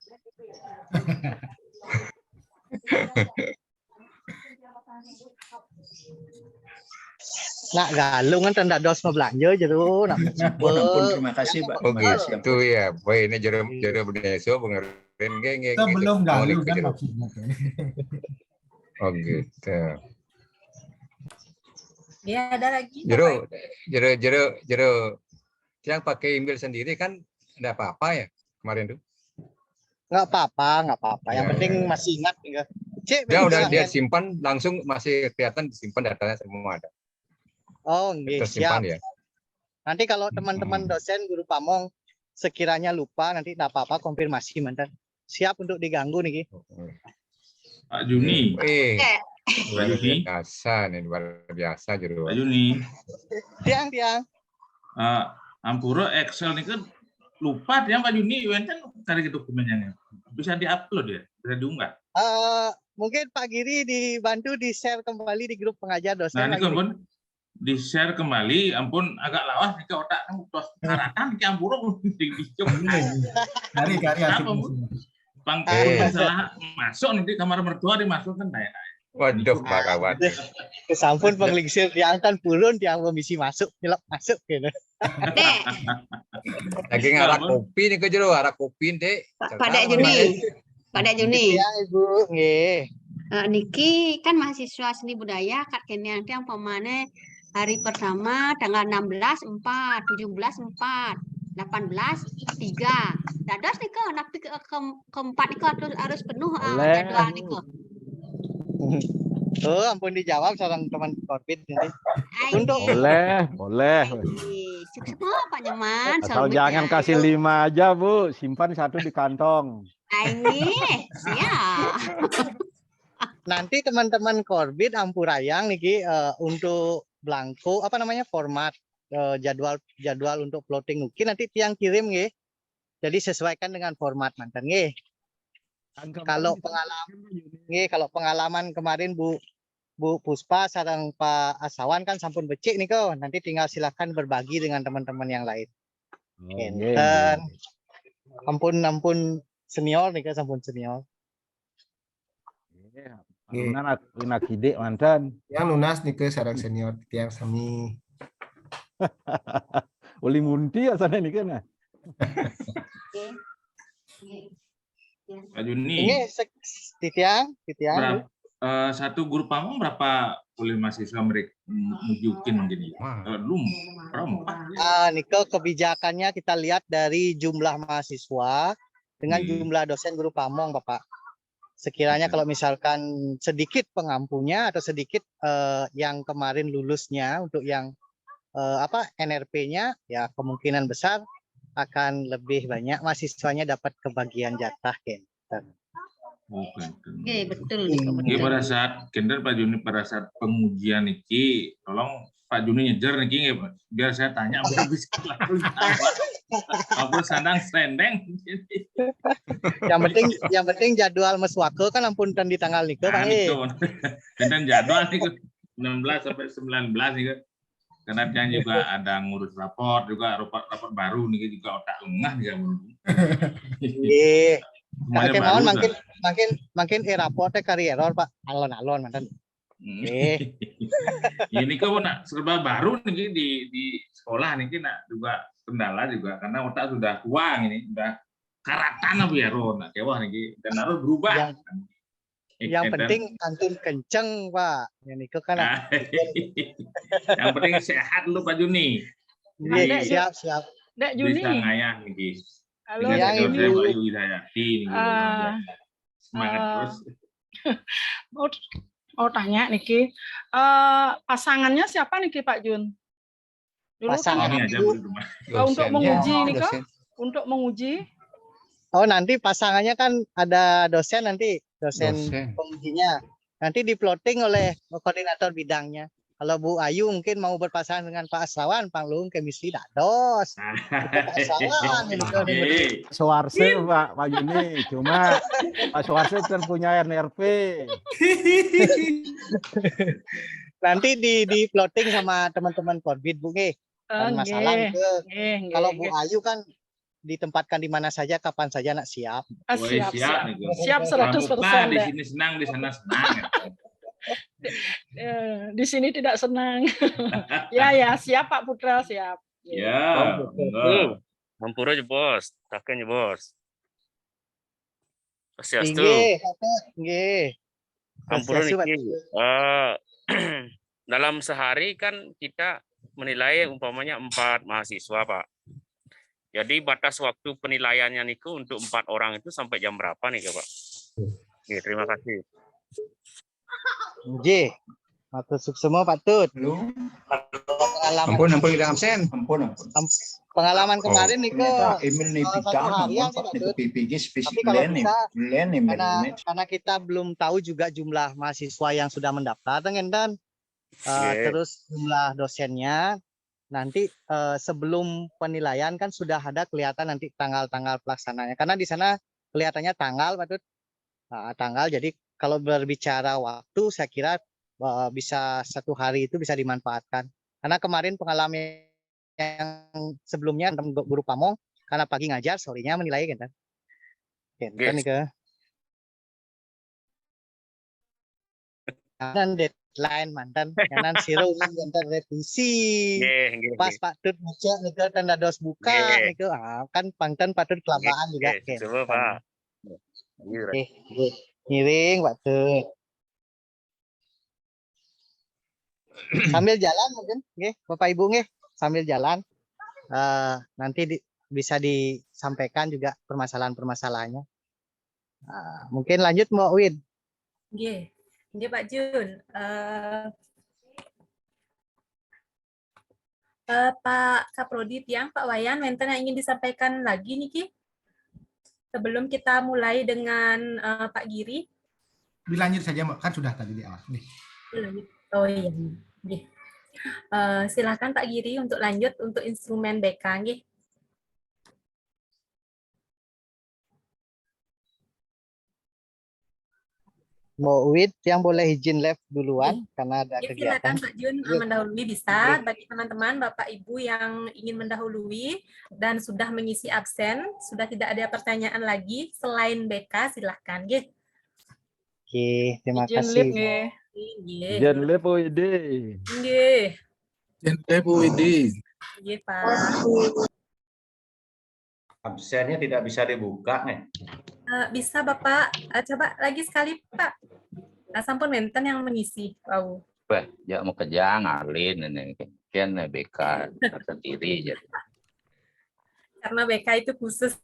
Nak galung kan tanda dos mau belanja jeru. Ampun, terima kasih Pak. Oh gitu ya. Baik, ini jero beneso pengerin geng. Belum galung kan maksudnya. Oh gitu. Ya, ada lagi. Jero yang pakai email sendiri kan enggak apa-apa ya kemarin tuh. Enggak apa-apa. Yang penting masih ingat ya. Dia udah dia simpan langsung masih kelihatan disimpan datanya semua ada. Oh, nggih, siap. Ya. Nanti kalau teman-teman dosen guru pamong sekiranya lupa nanti enggak apa-apa konfirmasi mantan. Siap untuk diganggu nih. Pak Juni. Luar biasa nih, luar biasa Jero. Pak Juni. Tiang. Ampura Excel ini kan lupa dia Pak Juni, enten cari dokumennya. Bisa diupload ya, bisa diunggah. Mungkin Pak Giri dibantu di-share kembali di grup pengajar dosen. Nah, ini ampun di-share kembali, ampun agak lawas nih ke otak karatan ke Ampura Bangku salah masuk nanti kamar mertua dimasukkan kayak. Waduh, Pak Kawan. Kesampun penglingsir diangkat purun tiang komisi masuk, nyelap masuk gitu. Lagi ngarak kopi nih ke Jero, arak kopi Dek. Pada Juni. Ya, Ibu, nggih. Niki kan mahasiswa seni budaya Kak Kenian yang pemane hari pertama tanggal 16 4, 17 4, 18 3. Dados niko nanti keempat niko harus penuh jadwal niko. Oh, ampun dijawab seorang teman Korbit nanti. Untuk boleh. Cukup Pak Nyaman. Asal jangan kasih 5 aja Bu, simpan 1 di kantong. Siap. Nanti teman-teman Korbit Ampurayang niki untuk blanko format jadwal untuk plotting mungkin nanti tiang kirim nggih. Jadi sesuaikan dengan format mantan nggih. Kalau pengalaman kemarin Bu Puspa sareng Pak Asawan kan sampun becik nih kok. Nanti tinggal silakan berbagi dengan teman-teman yang lain. Ampun senior nih kan sampun senior. Lunas ide mantan. Yang lunas nih ke sarang senior tiang sami. Uli munti asane nih kan. Pak Juni. Ini titiang. Satu guru pamong berapa boleh mahasiswa mereka mujukin gini? Belum berapa? Niko kebijakannya kita lihat dari jumlah mahasiswa dengan jumlah dosen guru pamong, Bapak. Sekiranya kalau misalkan sedikit pengampunya atau sedikit yang kemarin lulusnya untuk yang NRP-nya ya kemungkinan besar akan lebih banyak mahasiswanya dapat kebagian jatah kan. Oke, betul. Ini pada saat kinder Pak Juni pada saat pengujian iki, tolong Pak Juni nyejar niki nggih, Pak. Biar saya tanya biar bisa langsung jawab. Apa sandang selendeng. Yang penting jadwal meswake kan ampun dan di tanggal niku Pak. Dan jadwal niku 16 sampai 19 niku. Karena yang juga ada ngurus raport juga raport baru nih juga otak lengah nih kamu. Nggih. Oke, mohon makin raportnya kari error Pak. Alon-alon mantan. Ini kok nak serba baru nih di sekolah nih nak juga kendala juga karena otak sudah tua ini, sudah karatan apa ya Ron, nak kewah nih dan harus berubah. Yang penting kantin kenceng Pak. Yang itu kan. Yang penting sehat lu Pak Juni. Siap. Dek Juni. Bisa ngayah nih. Halo Dek Juni. Semangat terus. Mau tanya Niki, pasangannya siapa Niki Pak Jun? Dulu Pasangan aja untuk menguji nih kok? Untuk menguji? Oh nanti pasangannya kan ada dosen nanti. Dosen pengujinya nanti diploting oleh koordinator bidangnya. Kalau Bu Ayu mungkin mau berpasangan dengan Pak Asawan, Panglung Chemistry dados. Pak Asawan Suarse Pak Juni, cuma Pak Suarse kan punya NRP. Nanti di plotting sama teman-teman Korbit Bu nggih. Masalah itu. Kalau Bu Ayu kan ditempatkan di mana saja, kapan saja nak siap. Siap 100%. Di sini senang, di sana senang. Di sini tidak senang. Ya, siap Pak Putra, siap. Ya. Hampura aja bos, takkan bos. Swastiastu. Nggih. Hampura niki. Dalam sehari kan kita menilai umpamanya 4 mahasiswa Pak. Jadi batas waktu penilaiannya niku untuk 4 orang itu sampai jam berapa nih Pak? Oke, terima kasih. Nggih. Matur semua Pak Tut. Ampun tidak absen. Ampun. Pengalaman kemarin nih ke email nih PPG spesifik karena kita belum tahu juga jumlah mahasiswa yang sudah mendaftar dan terus jumlah dosennya. Nanti sebelum penilaian kan sudah ada kelihatan nanti tanggal-tanggal pelaksananya. Karena di sana kelihatannya tanggal, Pak Tut. Tanggal. Jadi kalau berbicara waktu, saya kira bisa 1 hari itu bisa dimanfaatkan. Karena kemarin pengalaman yang sebelumnya guru pamong, karena pagi ngajar, sorenya menilai kan. Dan deadline mantan kanan siro mantan revisi pas Pak Tut baca nika tanda dos buka nika kan pangtan Pak Tut kelamaan juga coba Pak ngiring Pak Tut sambil jalan mungkin nggih Bapak Ibu nggih sambil jalan nanti bisa disampaikan juga permasalahan-permasalahannya mungkin lanjut Mbak Win. Nggih. Nggih Pak Jun, Pak Kaprodi tiang Pak Wayan, wenten yang ingin disampaikan lagi niki sebelum kita mulai dengan Pak Giri. Dilanjut saja Mbak, kan sudah tadi di awal. Oh iya, nggih. Silakan Pak Giri untuk lanjut untuk instrumen BK nggih. Mbak Wid yang boleh izin live duluan karena ada kegiatan. Silakan Pak Jun mendahului bisa bagi teman-teman Bapak Ibu yang ingin mendahului dan sudah mengisi absen, sudah tidak ada pertanyaan lagi selain BK silahkan nggih. Oke, terima kasih. Izin live Bu Widi. Nggih. Izin live Bu Widi. Nggih Pak. Absennya tidak bisa dibuka nih. Bisa Bapak, coba lagi sekali Pak. Sampun menten yang mengisi. Wow. Wah, ya mau kerja ngalin ini kan BK sendiri jadi. Karena BK itu khusus